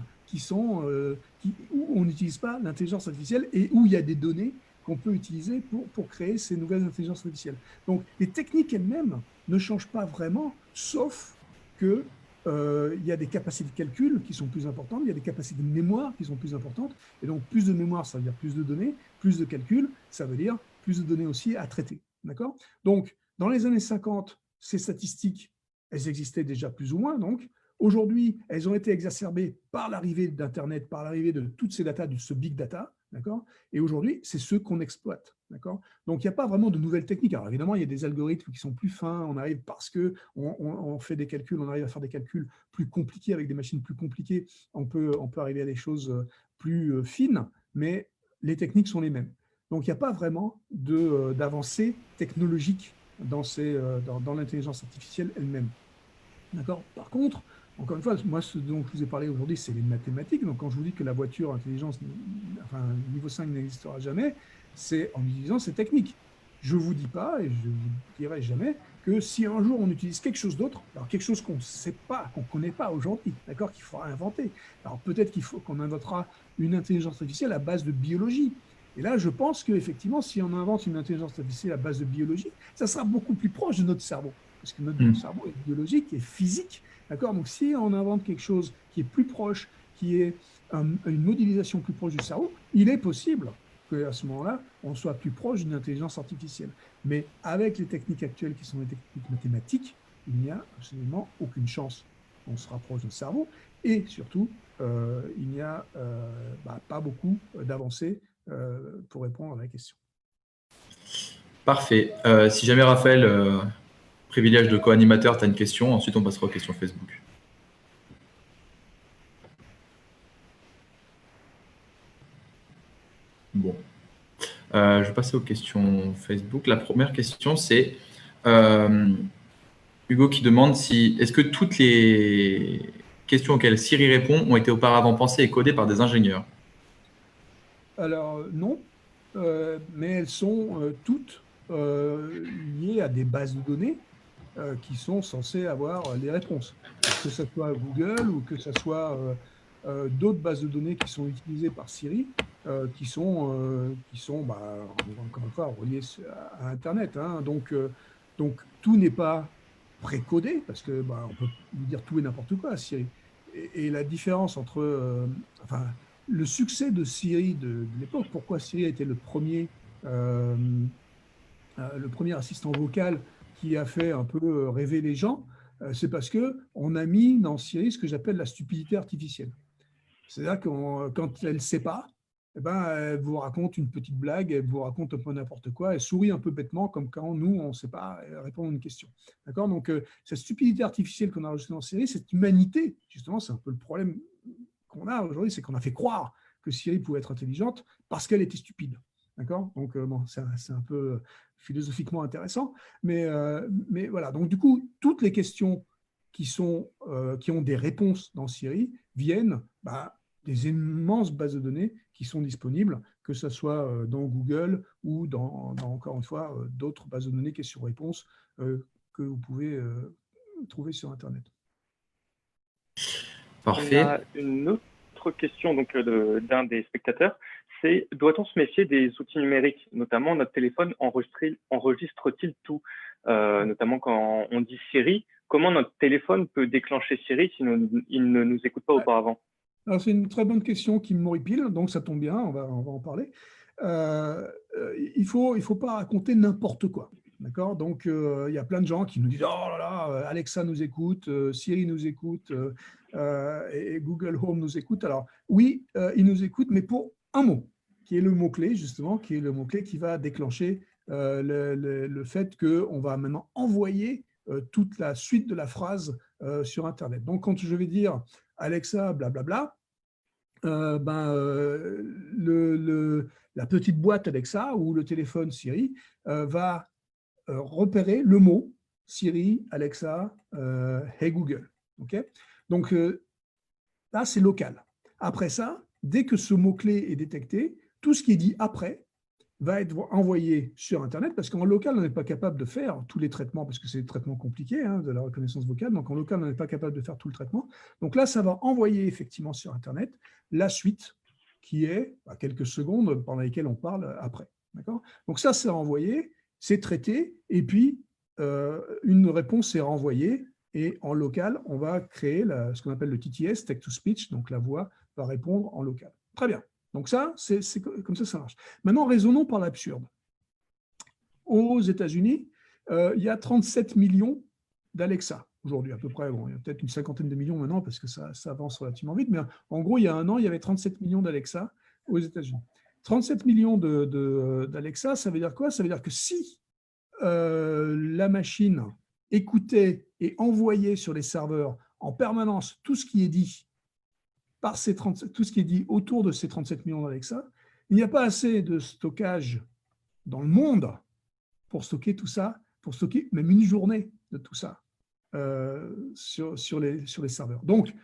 où on n'utilise pas l'intelligence artificielle et où il y a des données qu'on peut utiliser pour créer ces nouvelles intelligences artificielles. Donc, les techniques elles-mêmes ne changent pas vraiment, sauf que il y a des capacités de calcul qui sont plus importantes, il y a des capacités de mémoire qui sont plus importantes, et donc plus de mémoire, ça veut dire plus de données, plus de calcul, ça veut dire plus de données aussi à traiter. D'accord? Donc, dans les années 50, ces statistiques, elles existaient déjà plus ou moins, donc. Aujourd'hui, elles ont été exacerbées par l'arrivée d'Internet, par l'arrivée de toutes ces datas, de ce big data, d'accord? Et aujourd'hui, c'est ceux qu'on exploite, d'accord? Donc, il n'y a pas vraiment de nouvelles techniques. Alors, évidemment, il y a des algorithmes qui sont plus fins. On arrive parce qu'on fait des calculs, on arrive à faire des calculs plus compliqués avec des machines plus compliquées. On peut arriver à des choses plus fines, mais les techniques sont les mêmes. Donc, il n'y a pas vraiment d'avancée technologique dans l'intelligence artificielle elle-même. D'accord? Par contre, encore une fois, moi, ce dont je vous ai parlé aujourd'hui, c'est les mathématiques. Donc, quand je vous dis que la voiture intelligence, enfin, niveau 5 n'existera jamais, c'est en utilisant ces techniques. Je ne vous dis pas, et je ne vous dirai jamais, que si un jour on utilise quelque chose d'autre, alors quelque chose qu'on ne sait pas, qu'on ne connaît pas aujourd'hui, d'accord, qu'il faudra inventer. Alors, peut-être qu'on inventera une intelligence artificielle à base de biologie. Et là, je pense qu'effectivement, si on invente une intelligence artificielle à base de biologie, ça sera beaucoup plus proche de notre cerveau. Parce que notre cerveau est biologique et physique. D'accord? Donc, si on invente quelque chose qui est plus proche, qui est une modélisation plus proche du cerveau, il est possible qu'à ce moment-là, on soit plus proche d'une intelligence artificielle. Mais avec les techniques actuelles qui sont des techniques mathématiques, il n'y a absolument aucune chance qu'on se rapproche du cerveau. Et surtout, il n'y a pas beaucoup d'avancées pour répondre à la question. Parfait. Si jamais Raphaël, privilège de co-animateur, tu as une question, ensuite on passera aux questions Facebook. Bon. Je vais passer aux questions Facebook. La première question, c'est Hugo qui demande est-ce que toutes les questions auxquelles Siri répond ont été auparavant pensées et codées par des ingénieurs? Alors, non, mais elles sont toutes liées à des bases de données qui sont censées avoir les réponses. Alors, que ce soit Google ou que ce soit d'autres bases de données qui sont utilisées par Siri, qui sont encore une fois, reliées à Internet. Hein. Donc, tout n'est pas précodé, parce que on peut lui dire tout et n'importe quoi à Siri. Et la différence entre... le succès de Siri de l'époque, pourquoi Siri a été le premier assistant vocal qui a fait un peu rêver les gens, c'est parce qu'on a mis dans Siri ce que j'appelle la stupidité artificielle. C'est-à-dire que quand elle ne sait pas, elle vous raconte une petite blague, elle vous raconte un peu n'importe quoi, elle sourit un peu bêtement, comme quand nous, on ne sait pas répondre à une question. D'accord? Donc, cette stupidité artificielle qu'on a reçue dans Siri, cette humanité, justement, c'est un peu le problème qu'on a aujourd'hui, c'est qu'on a fait croire que Siri pouvait être intelligente parce qu'elle était stupide. D'accord? Donc, c'est un peu philosophiquement intéressant. Mais voilà. Donc, du coup, toutes les questions qui ont des réponses dans Siri viennent des immenses bases de données qui sont disponibles, que ce soit dans Google ou dans encore une fois, d'autres bases de données questions-réponses que vous pouvez trouver sur Internet. Parfait. On a une autre question d'un des spectateurs, c'est doit-on se méfier des outils numériques, notamment notre téléphone enregistre-t-il tout, notamment quand on dit Siri, comment notre téléphone peut déclencher Siri si il ne nous écoute pas auparavant? Alors, c'est une très bonne question qui m'horripile, donc ça tombe bien, on va en parler. Il faut pas raconter n'importe quoi. D'accord? Donc, il y a plein de gens qui nous disent « Oh là là, Alexa nous écoute, Siri nous écoute, et Google Home nous écoute. » Alors, oui, ils nous écoutent, mais pour un mot, qui est le mot-clé, justement, qui est le mot-clé qui va déclencher le fait qu'on va maintenant envoyer toute la suite de la phrase sur Internet. Donc, quand je vais dire Alexa, blablabla, la petite boîte Alexa ou le téléphone Siri va repérer le mot Siri, Alexa, Hey Google. Okay, donc, là, c'est local. Après ça, dès que ce mot-clé est détecté, tout ce qui est dit après va être envoyé sur Internet, parce qu'en local, on n'est pas capable de faire tous les traitements, parce que c'est des traitements compliqués de la reconnaissance vocale, donc en local, on n'est pas capable de faire tout le traitement. Donc là, ça va envoyer effectivement sur Internet la suite, qui est à quelques secondes pendant lesquelles on parle après. Donc ça, c'est envoyé, c'est traité, et puis une réponse est renvoyée, et en local, on va créer ce qu'on appelle le TTS, Text-to-Speech, donc la voix va répondre en local. Très bien. Donc ça, c'est comme ça marche. Maintenant, raisonnons par l'absurde. Aux États-Unis, il y a 37 millions d'Alexa aujourd'hui, à peu près. Bon, il y a peut-être une cinquantaine de millions maintenant, parce que ça avance relativement vite, mais en gros, il y a un an, il y avait 37 millions d'Alexa aux États-Unis. 37 millions d'Alexa, ça veut dire quoi? Ça veut dire que si la machine écoutait et envoyait sur les serveurs en permanence tout ce qui est dit tout ce qui est dit autour de ces 37 millions d'Alexa, il n'y a pas assez de stockage dans le monde pour stocker tout ça, pour stocker même une journée de tout ça sur les serveurs. Donc,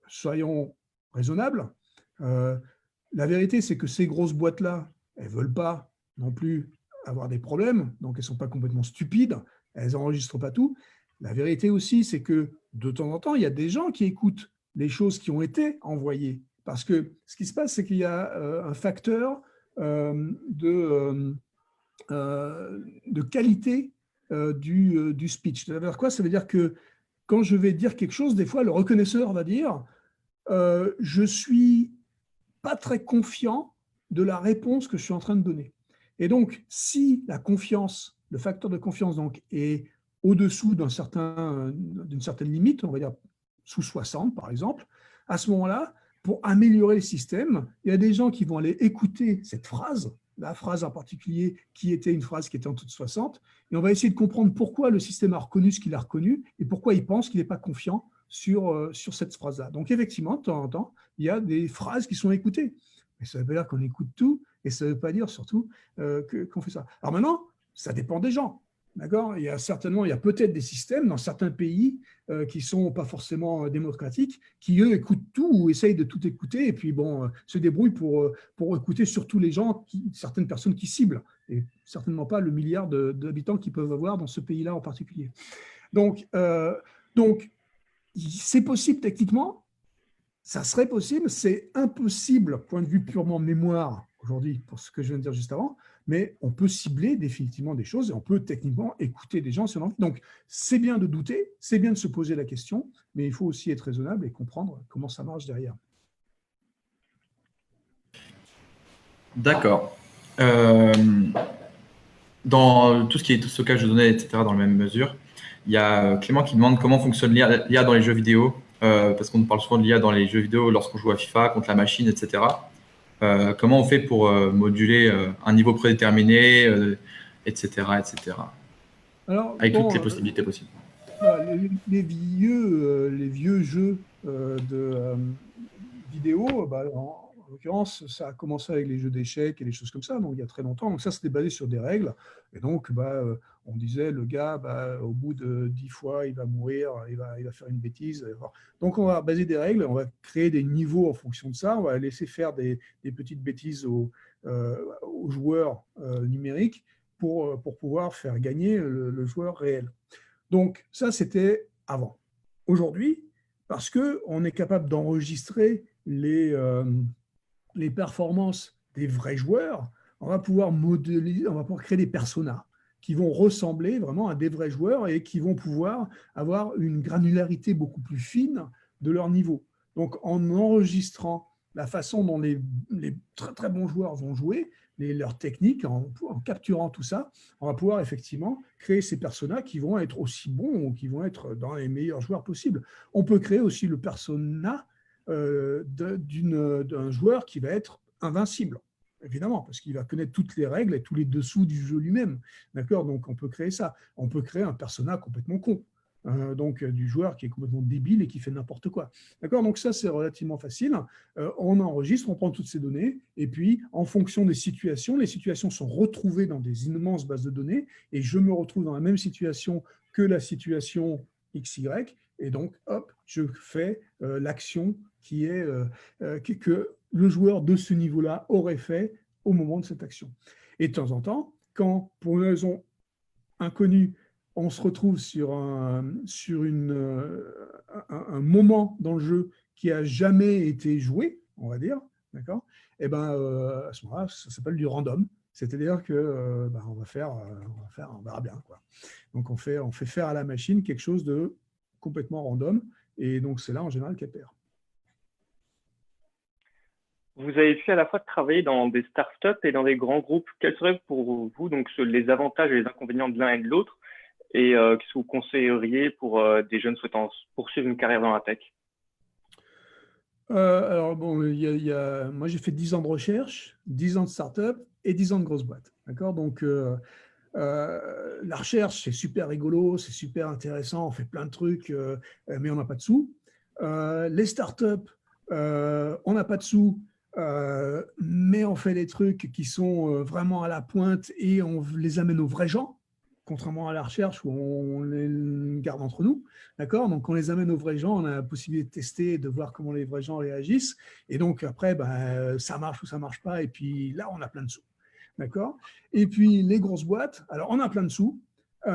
soyons raisonnables. La vérité, c'est que ces grosses boîtes-là, elles ne veulent pas non plus avoir des problèmes, donc elles ne sont pas complètement stupides, elles n'enregistrent pas tout. La vérité aussi, c'est que de temps en temps, il y a des gens qui écoutent les choses qui ont été envoyées. Parce que ce qui se passe, c'est qu'il y a un facteur de qualité du speech. Ça veut dire quoi? Ça veut dire que quand je vais dire quelque chose, des fois, le reconnaisseur va dire je ne suis pas très confiant de la réponse que je suis en train de donner. Et donc, si la confiance, le facteur de confiance donc, est au-dessous d'une certaine limite, on va dire sous 60 par exemple, à ce moment-là, pour améliorer le système, il y a des gens qui vont aller écouter cette phrase, la phrase en particulier qui était une phrase qui était en dessous de 60, et on va essayer de comprendre pourquoi le système a reconnu ce qu'il a reconnu et pourquoi il pense qu'il n'est pas confiant sur cette phrase-là. Donc effectivement, de temps en temps, il y a des phrases qui sont écoutées. Mais ça veut pas dire qu'on écoute tout, et ça ne veut pas dire surtout qu'on fait ça. Alors maintenant, ça dépend des gens. D'accord ? Il y a peut-être des systèmes dans certains pays qui ne sont pas forcément démocratiques, qui, eux, écoutent tout ou essayent de tout écouter, et puis bon, se débrouillent pour écouter surtout les gens, certaines personnes qui ciblent, et certainement pas le milliard d'habitants qu'ils peuvent avoir dans ce pays-là en particulier. Donc c'est possible techniquement, ça serait possible, c'est impossible, point de vue purement mémoire, aujourd'hui, pour ce que je viens de dire juste avant, mais on peut cibler définitivement des choses et on peut techniquement écouter des gens si on a envie. Donc, c'est bien de douter, c'est bien de se poser la question, mais il faut aussi être raisonnable et comprendre comment ça marche derrière. D'accord. Dans tout ce qui est stockage de données, etc., dans la même mesure, il y a Clément qui demande comment fonctionne l'IA dans les jeux vidéo, parce qu'on parle souvent de l'IA dans les jeux vidéo lorsqu'on joue à FIFA, contre la machine, etc. Comment on fait pour moduler un niveau prédéterminé, etc., etc. Alors, avec toutes les possibilités possibles. Les vieux jeux de vidéo, en l'occurrence, ça a commencé avec les jeux d'échecs et les choses comme ça, donc il y a très longtemps. Donc ça, c'était basé sur des règles. Et donc, on disait, le gars, au bout de 10 fois, il va mourir, il va faire une bêtise. Donc, on va baser des règles, on va créer des niveaux en fonction de ça, on va laisser faire des petites bêtises aux joueurs numériques pour pouvoir faire gagner le joueur réel. Donc, ça, c'était avant. Aujourd'hui, parce qu'on est capable d'enregistrer les performances des vrais joueurs, on va pouvoir modéliser, on va pouvoir créer des personas qui vont ressembler vraiment à des vrais joueurs et qui vont pouvoir avoir une granularité beaucoup plus fine de leur niveau. Donc, en enregistrant la façon dont les très très bons joueurs vont jouer, leurs techniques, en capturant tout ça, on va pouvoir effectivement créer ces personas qui vont être aussi bons ou qui vont être dans les meilleurs joueurs possibles. On peut créer aussi le persona d'un joueur qui va être invincible. évidemment, parce qu'il va connaître toutes les règles et tous les dessous du jeu lui-même. D'accord? Donc, on peut créer ça. On peut créer un persona complètement con. Donc, du joueur qui est complètement débile et qui fait n'importe quoi. D'accord? Donc, ça, c'est relativement facile. On enregistre, on prend toutes ces données, et puis, en fonction des situations, les situations sont retrouvées dans des immenses bases de données, et je me retrouve dans la même situation que la situation XY, et donc, hop, je fais l'action que le joueur de ce niveau-là aurait fait au moment de cette action. Et de temps en temps, quand, pour une raison inconnue, on se retrouve sur un moment dans le jeu qui a jamais été joué, on va dire, d'accord? Et ben à ce moment-là, ça s'appelle du random. C'est-à-dire que on verra bien, quoi. Donc on fait faire à la machine quelque chose de complètement random, et donc c'est là en général qu'elle perd. Vous avez pu à la fois travailler dans des startups et dans des grands groupes. Quels seraient pour vous donc les avantages et les inconvénients de l'un et de l'autre? Et qu'est-ce que vous conseilleriez pour des jeunes souhaitant poursuivre une carrière dans la tech? Alors bon, moi j'ai fait 10 ans de recherche, 10 ans de start-up et 10 ans de grosse boîte. D'accord? Donc la recherche, c'est super rigolo, c'est super intéressant, on fait plein de trucs, mais on n'a pas de sous. Les startups, on n'a pas de sous, mais on fait des trucs qui sont vraiment à la pointe et on les amène aux vrais gens, contrairement à la recherche où on les garde entre nous. D'accord? Donc, on les amène aux vrais gens, on a la possibilité de tester et de voir comment les vrais gens réagissent. Et donc, après, ça marche ou ça ne marche pas. Et puis là, on a plein de sous. D'accord? Et puis, les grosses boîtes, alors on a plein de sous. On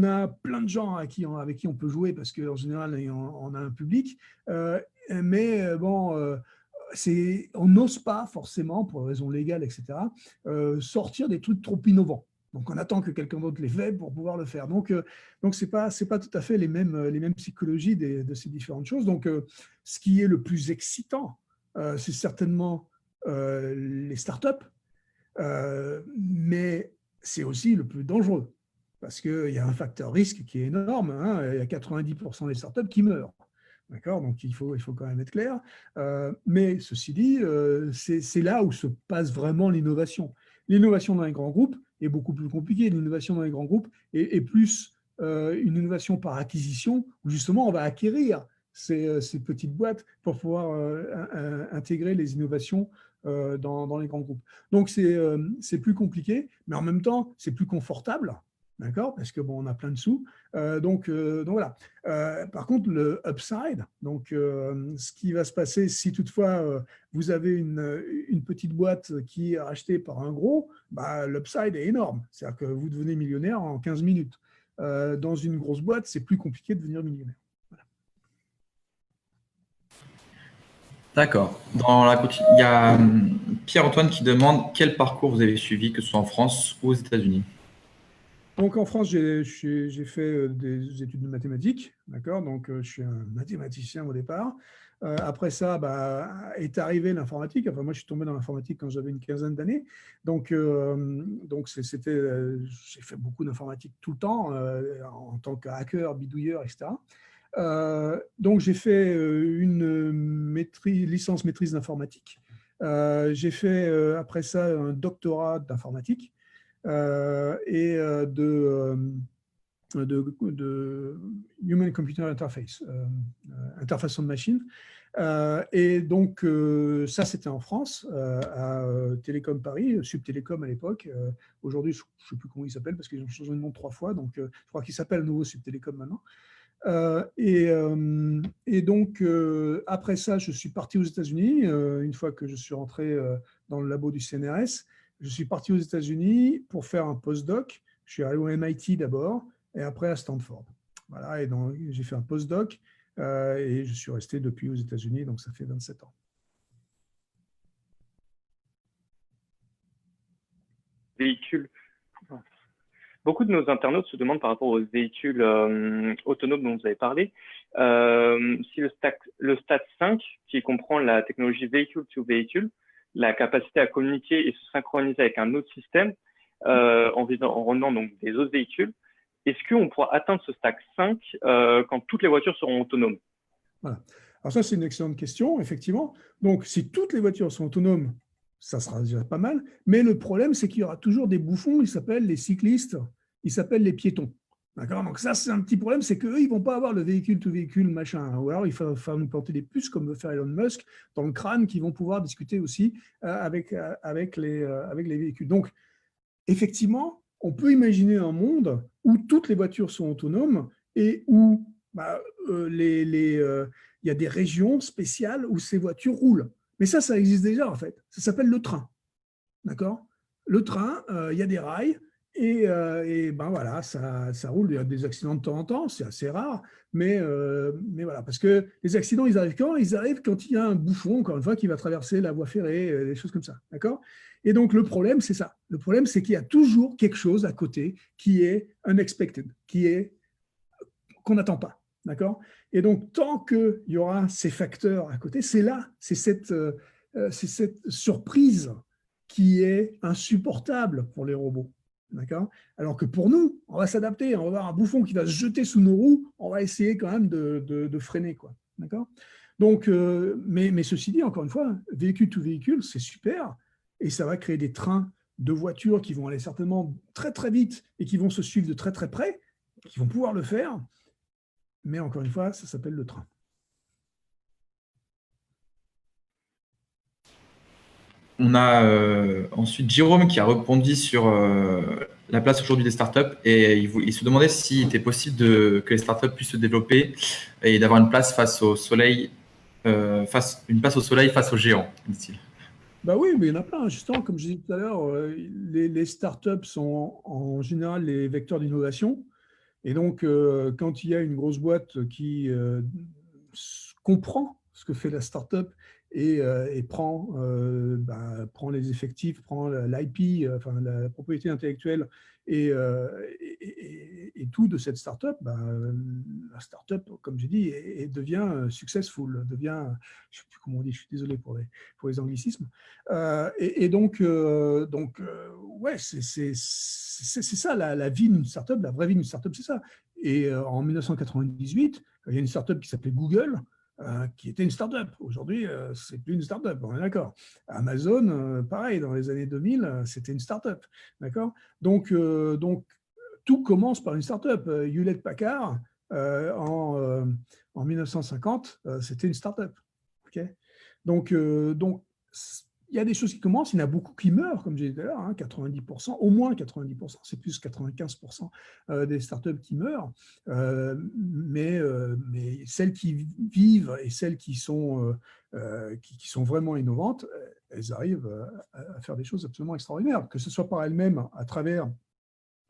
a plein de gens avec qui on peut jouer parce qu'en général, on a un public. On n'ose pas forcément, pour raisons légales, etc., sortir des trucs trop innovants. Donc, on attend que quelqu'un d'autre les fait pour pouvoir le faire. Donc c'est pas tout à fait les mêmes psychologies de ces différentes choses. Donc, ce qui est le plus excitant, c'est certainement les startups, mais c'est aussi le plus dangereux parce qu'il y a un facteur risque qui est énorme. Hein. Il y a 90% des startups qui meurent. D'accord? Donc, il faut quand même être clair. Mais ceci dit, c'est là où se passe vraiment l'innovation. L'innovation dans les grands groupes est beaucoup plus compliquée. L'innovation dans les grands groupes est plus une innovation par acquisition, où justement, on va acquérir ces petites boîtes pour pouvoir intégrer les innovations dans les grands groupes. Donc, c'est plus compliqué, mais en même temps, c'est plus confortable. D'accord? Parce que on a plein de sous. Donc voilà. Par contre, le upside, donc ce qui va se passer si toutefois vous avez une petite boîte qui est rachetée par un gros, l'upside est énorme. C'est-à-dire que vous devenez millionnaire en 15 minutes. Dans une grosse boîte, c'est plus compliqué de devenir millionnaire. Voilà. D'accord. Il y a Pierre-Antoine qui demande quel parcours vous avez suivi, que ce soit en France ou aux États-Unis. Donc en France, j'ai fait des études de mathématiques, d'accord. Donc je suis un mathématicien au départ. Après ça, est arrivée l'informatique. Enfin, moi, je suis tombé dans l'informatique quand j'avais une quinzaine d'années. Donc j'ai fait beaucoup d'informatique tout le temps en tant que hacker, bidouilleur, etc. Donc j'ai fait une licence maîtrise d'informatique. J'ai fait après ça un doctorat d'informatique. De Human Computer Interface, interface homme-machine. Et donc, ça, c'était en France, à Télécom Paris, Subtélécom à l'époque. Aujourd'hui, je ne sais plus comment il s'appelle parce qu'ils ont changé de nom 3 fois. Donc, je crois qu'il s'appelle à nouveau Subtélécom maintenant. Et donc, après ça, je suis parti aux États-Unis. Une fois que je suis rentré dans le labo du CNRS, je suis parti aux États-Unis pour faire un postdoc. Je suis allé au MIT d'abord et après à Stanford. Voilà, et donc j'ai fait un postdoc et je suis resté depuis aux États-Unis, donc ça fait 27 ans. Véhicules. Beaucoup de nos internautes se demandent par rapport aux véhicules autonomes dont vous avez parlé, si le Stat 5, qui comprend la technologie véhicule to véhicule, la capacité à communiquer et se synchroniser avec un autre système en revenant donc des autres véhicules, est-ce qu'on pourra atteindre ce Stack 5 quand toutes les voitures seront autonomes? Voilà. Alors ça, c'est une excellente question, effectivement. Donc, si toutes les voitures sont autonomes, ça sera déjà pas mal. Mais le problème, c'est qu'il y aura toujours des bouffons, ils s'appellent les cyclistes, ils s'appellent les piétons. D'accord? Donc ça, c'est un petit problème, c'est qu'eux, ils ne vont pas avoir le véhicule-to-véhicule, machin. Ou alors, il va falloir nous planter des puces, comme veut faire Elon Musk, dans le crâne, qui vont pouvoir discuter aussi avec les véhicules. Donc, effectivement, on peut imaginer un monde où toutes les voitures sont autonomes et où il y a des régions spéciales où ces voitures roulent. Mais ça existe déjà, en fait. Ça s'appelle le train. D'accord? Le train, il y a des rails et ben voilà, ça roule. Il y a des accidents de temps en temps, c'est assez rare, mais voilà. Parce que les accidents, ils arrivent quand? Ils arrivent quand il y a un bouffon, encore une fois, qui va traverser la voie ferrée, des choses comme ça. D'accord? Et donc, le problème, c'est ça. Le problème, c'est qu'il y a toujours quelque chose à côté qui est unexpected, qu'on n'attend pas. D'accord? Et donc, tant qu'il y aura ces facteurs à côté, c'est cette surprise qui est insupportable pour les robots. D'accord? Alors que pour nous, on va s'adapter, on va avoir un bouffon qui va se jeter sous nos roues, on va essayer quand même de freiner, quoi. D'accord? Donc, mais ceci dit, encore une fois, véhicule to véhicule, c'est super, et ça va créer des trains de voitures qui vont aller certainement très très vite et qui vont se suivre de très très près, qui vont pouvoir le faire, mais encore une fois, ça s'appelle le train. On a ensuite Jérôme qui a rebondi sur la place aujourd'hui des startups et il se demandait s'il était possible que les startups puissent se développer et d'avoir une place face au soleil, face aux géants, dit-il. Bah oui, mais il y en a plein. Justement, comme je disais tout à l'heure, les startups sont en général les vecteurs d'innovation. Et donc, quand il y a une grosse boîte qui comprend ce que fait la startup et prend les effectifs, prend l'IP, enfin la propriété intellectuelle et tout de cette startup, la startup, comme j'ai dit, devient successful, devient, je ne sais plus comment on dit, je suis désolé pour les anglicismes. Ouais, c'est ça la vie d'une startup, la vraie vie d'une startup, c'est ça. Et en 1998, il y a une startup qui s'appelait Google, qui était une startup. Aujourd'hui, c'est plus une startup, on est d'accord. Amazon, pareil, dans les années 2000, c'était une startup, d'accord. Donc, tout commence par une startup. Hewlett-Packard, en 1950, c'était une startup. Okay, donc, il y a des choses qui commencent, il y en a beaucoup qui meurent, comme j'ai dit tout à l'heure, 90%, au moins 90%, c'est plus 95% des startups qui meurent, mais celles qui vivent et celles qui sont vraiment innovantes, elles arrivent à faire des choses absolument extraordinaires, que ce soit par elles-mêmes à travers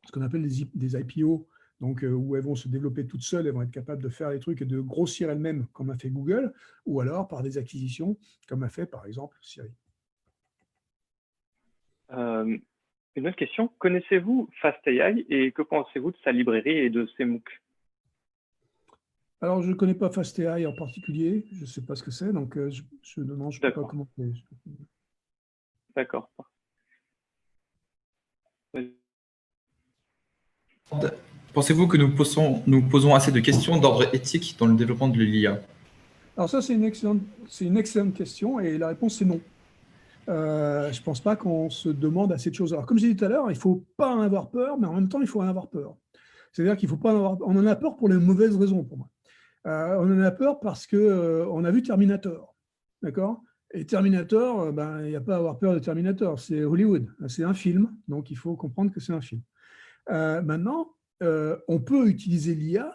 ce qu'on appelle des IPO, donc où elles vont se développer toutes seules, elles vont être capables de faire les trucs et de grossir elles-mêmes, comme a fait Google, ou alors par des acquisitions, comme a fait par exemple Siri. Une autre question, connaissez-vous FastAI et que pensez-vous de sa librairie et de ses MOOC? Alors, je ne connais pas FastAI en particulier, je ne sais pas ce que c'est, donc je ne peux pas commenter. D'accord. Pensez-vous que nous posons assez de questions d'ordre éthique dans le développement de l'IA? Alors ça, c'est une excellente question et la réponse, c'est non. Je ne pense pas qu'on se demande assez de choses. Alors, comme j'ai dit tout à l'heure, il ne faut pas en avoir peur, mais en même temps, il faut en avoir peur. C'est-à-dire qu'il faut pas en avoir... On en a peur pour les mauvaises raisons, pour moi. On en a peur parce qu'on a vu Terminator, d'accord? Et Terminator, il n'y a pas à avoir peur de Terminator, c'est Hollywood, c'est un film, donc il faut comprendre que c'est un film. Maintenant, on peut utiliser l'IA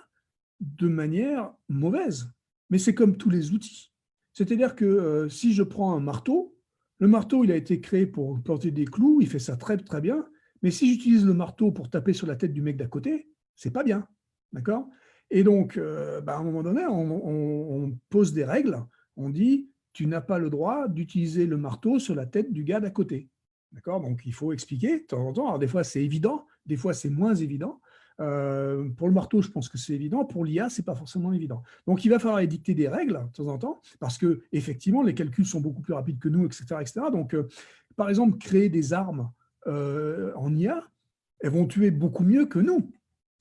de manière mauvaise, mais c'est comme tous les outils. C'est-à-dire que si je prends un marteau, le marteau, il a été créé pour planter des clous, il fait ça très très bien, mais si j'utilise le marteau pour taper sur la tête du mec d'à côté, c'est pas bien, d'accord? Et donc, à un moment donné, on pose des règles, on dit, tu n'as pas le droit d'utiliser le marteau sur la tête du gars d'à côté, d'accord? Donc, il faut expliquer de temps en temps. Alors, des fois, c'est évident, des fois, c'est moins évident. Pour le marteau, je pense que c'est évident. Pour l'IA, ce n'est pas forcément évident. Donc, il va falloir édicter des règles de temps en temps, parce que effectivement, les calculs sont beaucoup plus rapides que nous, etc. etc. Donc, par exemple, créer des armes en IA, elles vont tuer beaucoup mieux que nous.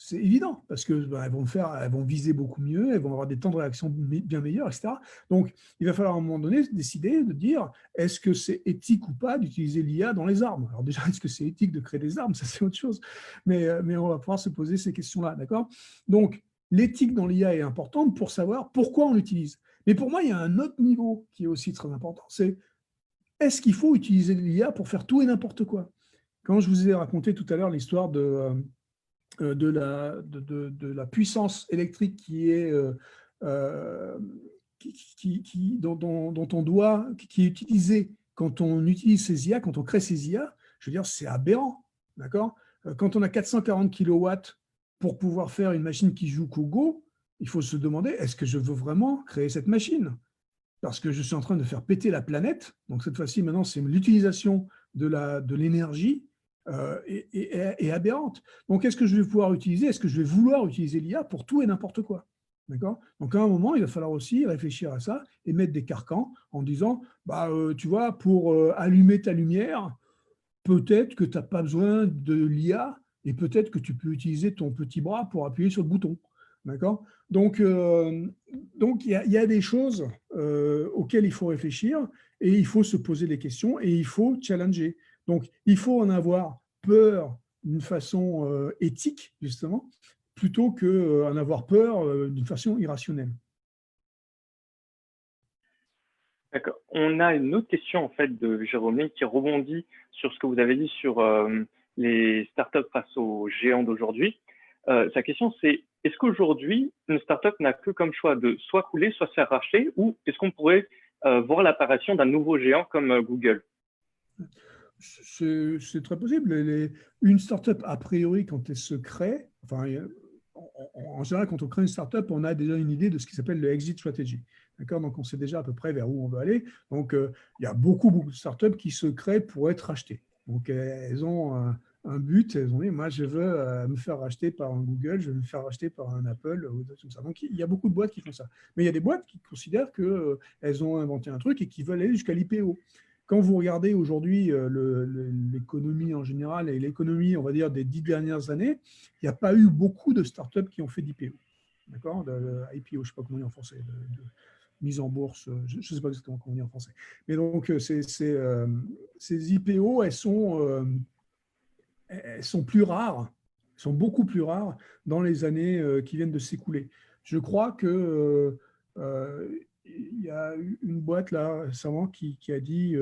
C'est évident, parce que elles vont viser beaucoup mieux, elles vont avoir des temps de réaction bien meilleurs, etc. Donc, il va falloir à un moment donné décider de dire est-ce que c'est éthique ou pas d'utiliser l'IA dans les armes. Alors déjà, est-ce que c'est éthique de créer des armes? Ça, c'est autre chose. Mais on va pouvoir se poser ces questions-là, d'accord? Donc, l'éthique dans l'IA est importante pour savoir pourquoi on l'utilise. Mais pour moi, il y a un autre niveau qui est aussi très important, c'est est-ce qu'il faut utiliser l'IA pour faire tout et n'importe quoi? Quand je vous ai raconté tout à l'heure l'histoire de la puissance électrique qui est dont on doit, qui est utilisée quand on utilise ces IA, quand on crée ces IA, je veux dire, c'est aberrant, d'accord? Quand on a 440 kilowatts pour pouvoir faire une machine qui joue qu'au Go, il faut se demander, est-ce que je veux vraiment créer cette machine? Parce que je suis en train de faire péter la planète. Donc cette fois-ci, maintenant, c'est l'utilisation de l'énergie est aberrante. Donc est-ce que je vais pouvoir utiliser, est-ce que je vais vouloir utiliser l'IA pour tout et n'importe quoi? D'accord? Donc à un moment, il va falloir aussi réfléchir à ça et mettre des carcans en disant, tu vois, pour allumer ta lumière, peut-être que tu n'as pas besoin de l'IA et peut-être que tu peux utiliser ton petit bras pour appuyer sur le bouton. D'accord? Donc, il y a des choses auxquelles il faut réfléchir et il faut se poser des questions et il faut challenger. Donc, il faut en avoir peur d'une façon éthique, justement, plutôt qu'en avoir peur d'une façon irrationnelle. D'accord. On a une autre question en fait de Jérôme qui rebondit sur ce que vous avez dit sur les startups face aux géants d'aujourd'hui. Sa question c'est est-ce qu'aujourd'hui une startup n'a que comme choix de soit couler, soit se faire racheter, ou est-ce qu'on pourrait voir l'apparition d'un nouveau géant comme Google? C'est très possible. Une startup, a priori, quand elle se crée, enfin, en général, quand on crée une startup, on a déjà une idée de ce qui s'appelle le exit strategy. D'accord? Donc, on sait déjà à peu près vers où on veut aller. Donc, il y a beaucoup de startups qui se créent pour être rachetées. Donc, elles ont un but. Elles ont dit, moi, je veux me faire racheter par un Google, je veux me faire racheter par un Apple, ou tout ça. Donc, il y a beaucoup de boîtes qui font ça. Mais il y a des boîtes qui considèrent qu'elles ont inventé un truc et qui veulent aller jusqu'à l'IPO. Quand vous regardez aujourd'hui l'économie en général et l'économie, on va dire, des 10 dernières années, il n'y a pas eu beaucoup de startups qui ont fait d'IPO. D'accord? IPO, je ne sais pas comment on dit en français, de mise en bourse, je ne sais pas exactement comment on dit en français. Mais donc, ces IPO, elles sont plus rares, sont beaucoup plus rares dans les années qui viennent de s'écouler. Je crois que il y a une boîte là récemment qui a dit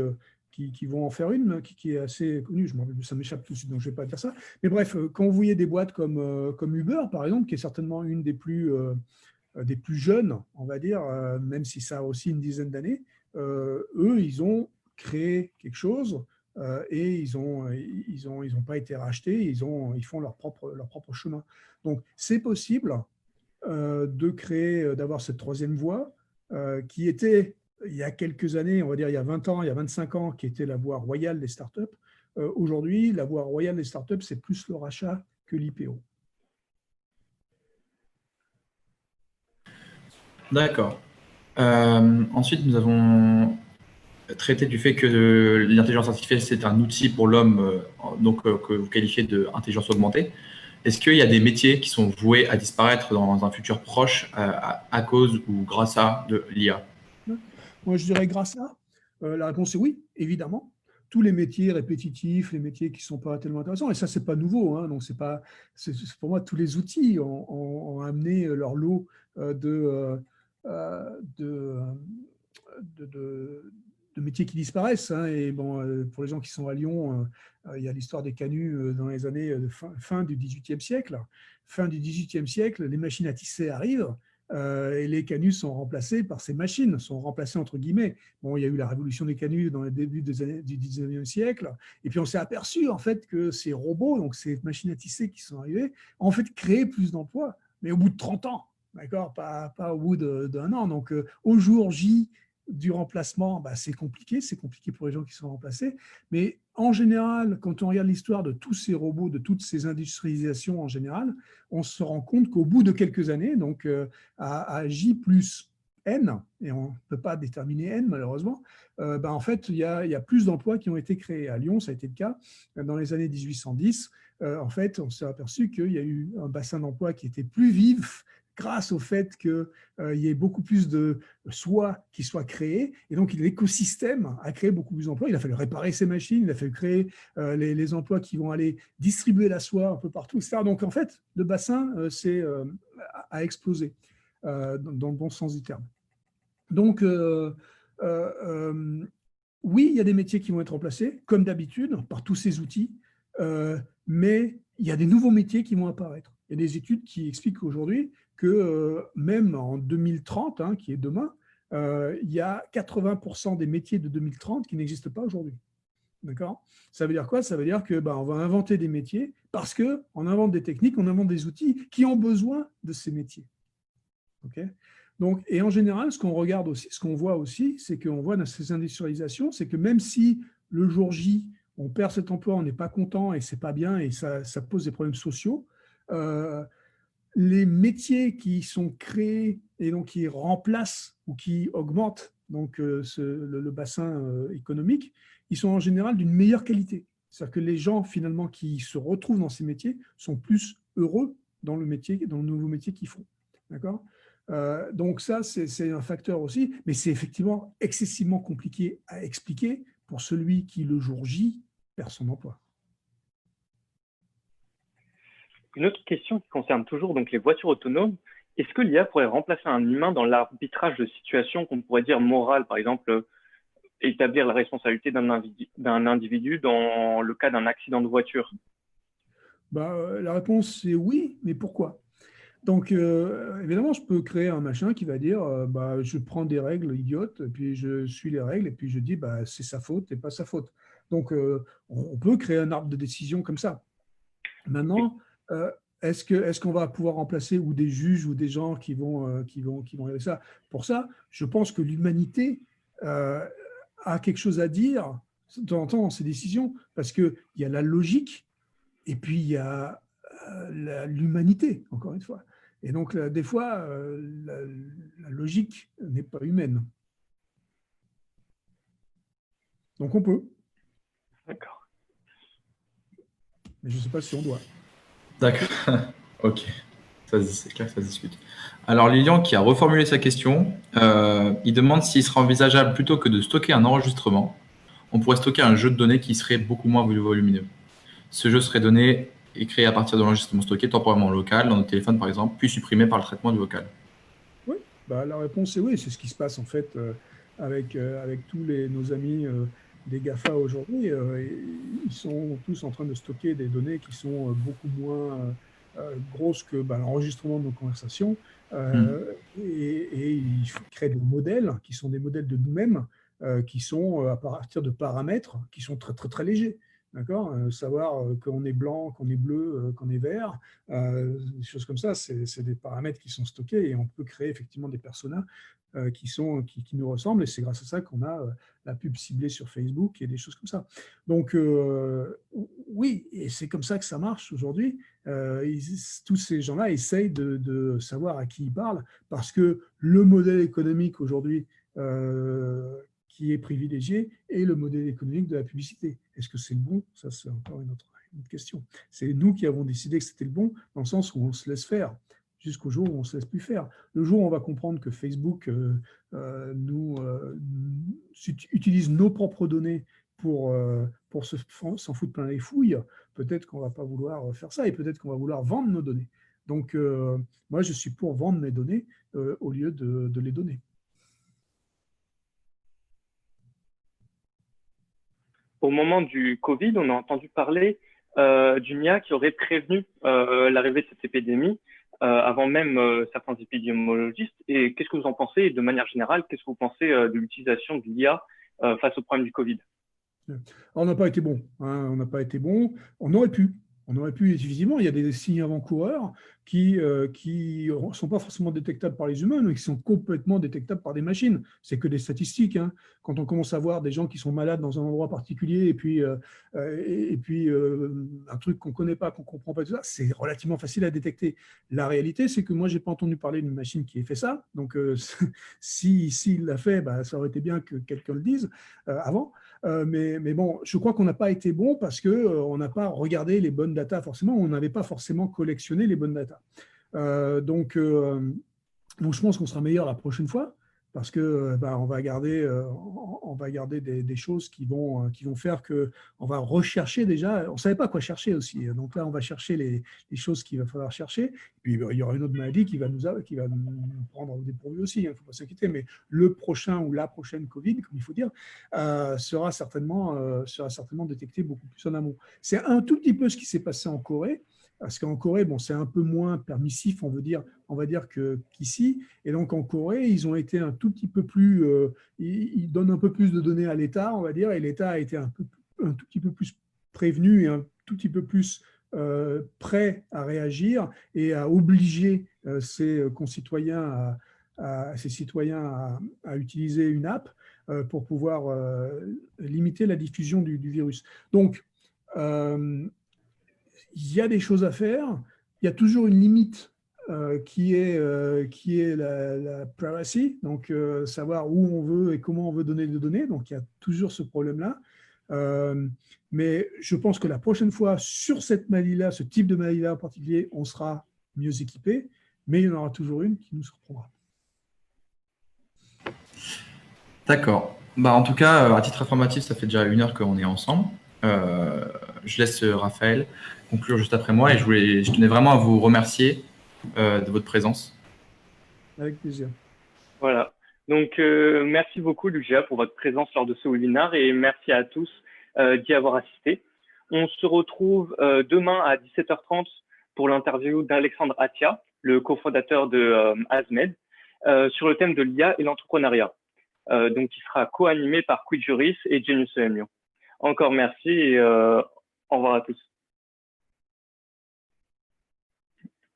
qu'ils vont en faire une, qui est assez connue. Ça m'échappe tout de suite, donc je ne vais pas dire ça. Mais bref, quand vous voyez des boîtes comme Uber, par exemple, qui est certainement une des plus jeunes, on va dire, même si ça a aussi une dizaine d'années, eux, ils ont créé quelque chose et ils ont pas été rachetés, ils font leur propre chemin. Donc, c'est possible de créer, d'avoir cette troisième voie qui était, il y a quelques années, on va dire il y a 20 ans, il y a 25 ans, qui était la voie royale des startups. Aujourd'hui, la voie royale des startups, c'est plus le rachat que l'IPO. D'accord. Ensuite, nous avons traité du fait que l'intelligence artificielle, c'est un outil pour l'homme, que vous qualifiez d'intelligence augmentée. Est-ce qu'il y a des métiers qui sont voués à disparaître dans un futur proche à cause ou grâce à de l'IA? Moi, je dirais grâce à. La réponse est oui, évidemment. Tous les métiers répétitifs, les métiers qui ne sont pas tellement intéressants, et ça, ce n'est pas nouveau. Hein, donc, pour moi, tous les outils ont amené leur lot de métiers qui disparaissent. Hein. Et bon, pour les gens qui sont à Lyon, il y a l'histoire des canuts dans les années fin du XVIIIe siècle. Fin du XVIIIe siècle, les machines à tisser arrivent. Et les canuts sont remplacés par ces machines, sont remplacés entre guillemets. Bon, il y a eu la révolution des canuts dans le début du 19e siècle, et puis on s'est aperçu en fait que ces robots, donc ces machines à tisser qui sont arrivées, ont en fait créé plus d'emplois, mais au bout de 30 ans, d'accord, pas au bout d'un an. Donc au jour J du remplacement, c'est compliqué pour les gens qui sont remplacés, mais en général, quand on regarde l'histoire de tous ces robots, de toutes ces industrialisations en général, on se rend compte qu'au bout de quelques années, donc à J plus N, et on ne peut pas déterminer N malheureusement, en fait, il y a plus d'emplois qui ont été créés. À Lyon, ça a été le cas. Dans les années 1810, en fait, on s'est aperçu qu'il y a eu un bassin d'emploi qui était plus vif grâce au fait qu'il y ait beaucoup plus de soie qui soit créée. Et donc, l'écosystème a créé beaucoup plus d'emplois. Il a fallu réparer ces machines, il a fallu créer les emplois qui vont aller distribuer la soie un peu partout, etc. Donc, en fait, le bassin a explosé dans le bon sens du terme. Donc, oui, il y a des métiers qui vont être remplacés, comme d'habitude, par tous ces outils, mais il y a des nouveaux métiers qui vont apparaître. Il y a des études qui expliquent aujourd'hui que même en 2030, qui est demain, il y a 80% des métiers de 2030 qui n'existent pas aujourd'hui. D'accord ? Ça veut dire quoi ? Ça veut dire que on va inventer des métiers parce qu'on invente des techniques, on invente des outils qui ont besoin de ces métiers. Okay ? Donc, et en général, ce qu'on regarde aussi, ce qu'on voit aussi, c'est qu'on voit dans ces industrialisations, c'est que même si le jour J, on perd cet emploi, on n'est pas content et c'est pas bien et ça pose des problèmes sociaux, les métiers qui sont créés et donc qui remplacent ou qui augmentent donc, le bassin économique, ils sont en général d'une meilleure qualité. C'est-à-dire que les gens finalement qui se retrouvent dans ces métiers sont plus heureux dans le nouveau métier qu'ils font. D'accord ? Donc ça, c'est un facteur aussi, mais c'est effectivement excessivement compliqué à expliquer pour celui qui, le jour J, perd son emploi. Une autre question qui concerne toujours donc, les voitures autonomes. Est-ce que l'IA pourrait remplacer un humain dans l'arbitrage de situations qu'on pourrait dire morales, par exemple, établir la responsabilité d'un individu dans le cas d'un accident de voiture ? La réponse, c'est oui, mais pourquoi ? Donc, évidemment, je peux créer un machin qui va dire je prends des règles idiotes, et puis je suis les règles, et puis je dis c'est sa faute et pas sa faute. Donc, on peut créer un arbre de décision comme ça. Maintenant, est-ce qu'on va pouvoir remplacer ou des juges ou des gens qui vont avec ça ? Pour ça, je pense que l'humanité a quelque chose à dire de temps en temps dans ses décisions, parce qu'il y a la logique et puis il y a l'humanité, encore une fois. Et donc, des fois, la logique n'est pas humaine. Donc, on peut. D'accord. Mais je ne sais pas si on doit. D'accord. Ok. C'est clair que ça se discute. Alors, Lilian, qui a reformulé sa question, il demande s'il sera envisageable, plutôt que de stocker un enregistrement, on pourrait stocker un jeu de données qui serait beaucoup moins volumineux. Ce jeu serait donné et créé à partir de l'enregistrement stocké temporairement local, dans notre téléphone par exemple, puis supprimé par le traitement du vocal. Oui, la réponse est oui. C'est ce qui se passe en fait avec tous nos amis des GAFA aujourd'hui. Ils sont tous en train de stocker des données qui sont beaucoup moins grosses que l'enregistrement de nos conversations. Et ils créent des modèles qui sont des modèles de nous-mêmes, qui sont à partir de paramètres qui sont très, très, très légers. D'accord ? Savoir qu'on est blanc, qu'on est bleu, qu'on est vert, des choses comme ça, c'est des paramètres qui sont stockés et on peut créer effectivement des personas qui nous ressemblent, et c'est grâce à ça qu'on a la pub ciblée sur Facebook et des choses comme ça. Donc oui, et c'est comme ça que ça marche aujourd'hui. Tous ces gens-là essayent de savoir à qui ils parlent, parce que le modèle économique aujourd'hui qui est privilégié est le modèle économique de la publicité. Est-ce que c'est le bon ? Ça, c'est encore une autre question. C'est nous qui avons décidé que c'était le bon, dans le sens où on se laisse faire, jusqu'au jour où on ne se laisse plus faire. Le jour où on va comprendre que Facebook utilise nos propres données pour s'en foutre plein les fouilles, peut-être qu'on ne va pas vouloir faire ça, et peut-être qu'on va vouloir vendre nos données. Donc, moi, je suis pour vendre mes données au lieu de les donner. Au moment du Covid, on a entendu parler d'une IA qui aurait prévenu l'arrivée de cette épidémie avant même certains épidémiologistes. Et qu'est-ce que vous en pensez ? Et de manière générale, qu'est-ce que vous pensez de l'utilisation de l'IA face au problème du Covid ? On n'a pas été bon. On n'a pas été bon. On aurait pu. On aurait pu, effectivement, il y a des signes avant-coureurs qui ne sont pas forcément détectables par les humains, mais qui sont complètement détectables par des machines. C'est que des statistiques, hein. Quand on commence à voir des gens qui sont malades dans un endroit particulier et puis un truc qu'on ne connaît pas, qu'on ne comprend pas, tout ça, c'est relativement facile à détecter. La réalité, c'est que moi, je n'ai pas entendu parler d'une machine qui ait fait ça. Donc, s'il l'a fait, bah, ça aurait été bien que quelqu'un le dise avant. Mais bon, je crois qu'on n'a pas été bon parce qu'on n'a pas regardé les bonnes datas forcément, on n'avait pas forcément collectionné les bonnes datas. Donc je pense qu'on sera meilleur la prochaine fois parce que on va garder des choses qui vont faire qu'on va rechercher déjà. On ne savait pas quoi chercher aussi. Donc là, on va chercher les choses qu'il va falloir chercher. Puis il y aura une autre maladie qui va nous prendre au dépourvu aussi. Il ne faut pas s'inquiéter. Mais le prochain ou la prochaine Covid, comme il faut dire, sera certainement détecté beaucoup plus en amont. C'est un tout petit peu ce qui s'est passé en Corée. Parce qu'en Corée, bon, c'est un peu moins permissif, on va dire qu'ici. Et donc en Corée, ils ont été un tout petit peu plus, ils donnent un peu plus de données à l'État, on va dire, et l'État a été un tout petit peu plus prévenu et un tout petit peu plus prêt à réagir et à obliger ses concitoyens, ses citoyens à utiliser une app pour pouvoir limiter la diffusion du virus. Donc, il y a des choses à faire. Il y a toujours une limite qui est la privacy, donc savoir où on veut et comment on veut donner des données. Donc, il y a toujours ce problème-là. Mais je pense que la prochaine fois, sur cette maladie-là, ce type de maladie-là en particulier, on sera mieux équipé, mais il y en aura toujours une qui nous surprendra. D'accord. Bah, en tout cas, à titre informatif, ça fait déjà 1 heure qu'on est ensemble. Je laisse Raphaël conclure juste après moi et je tenais vraiment à vous remercier de votre présence. Avec plaisir. Voilà. Donc, merci beaucoup, Lucia, pour votre présence lors de ce webinaire et merci à tous d'y avoir assisté. On se retrouve demain à 17h30 pour l'interview d'Alexandre Atia, le cofondateur de Azmed, sur le thème de l'IA et l'entrepreneuriat. Donc, qui sera co-animé par Quid Juris et Genius EMU. Encore merci et au revoir à tous.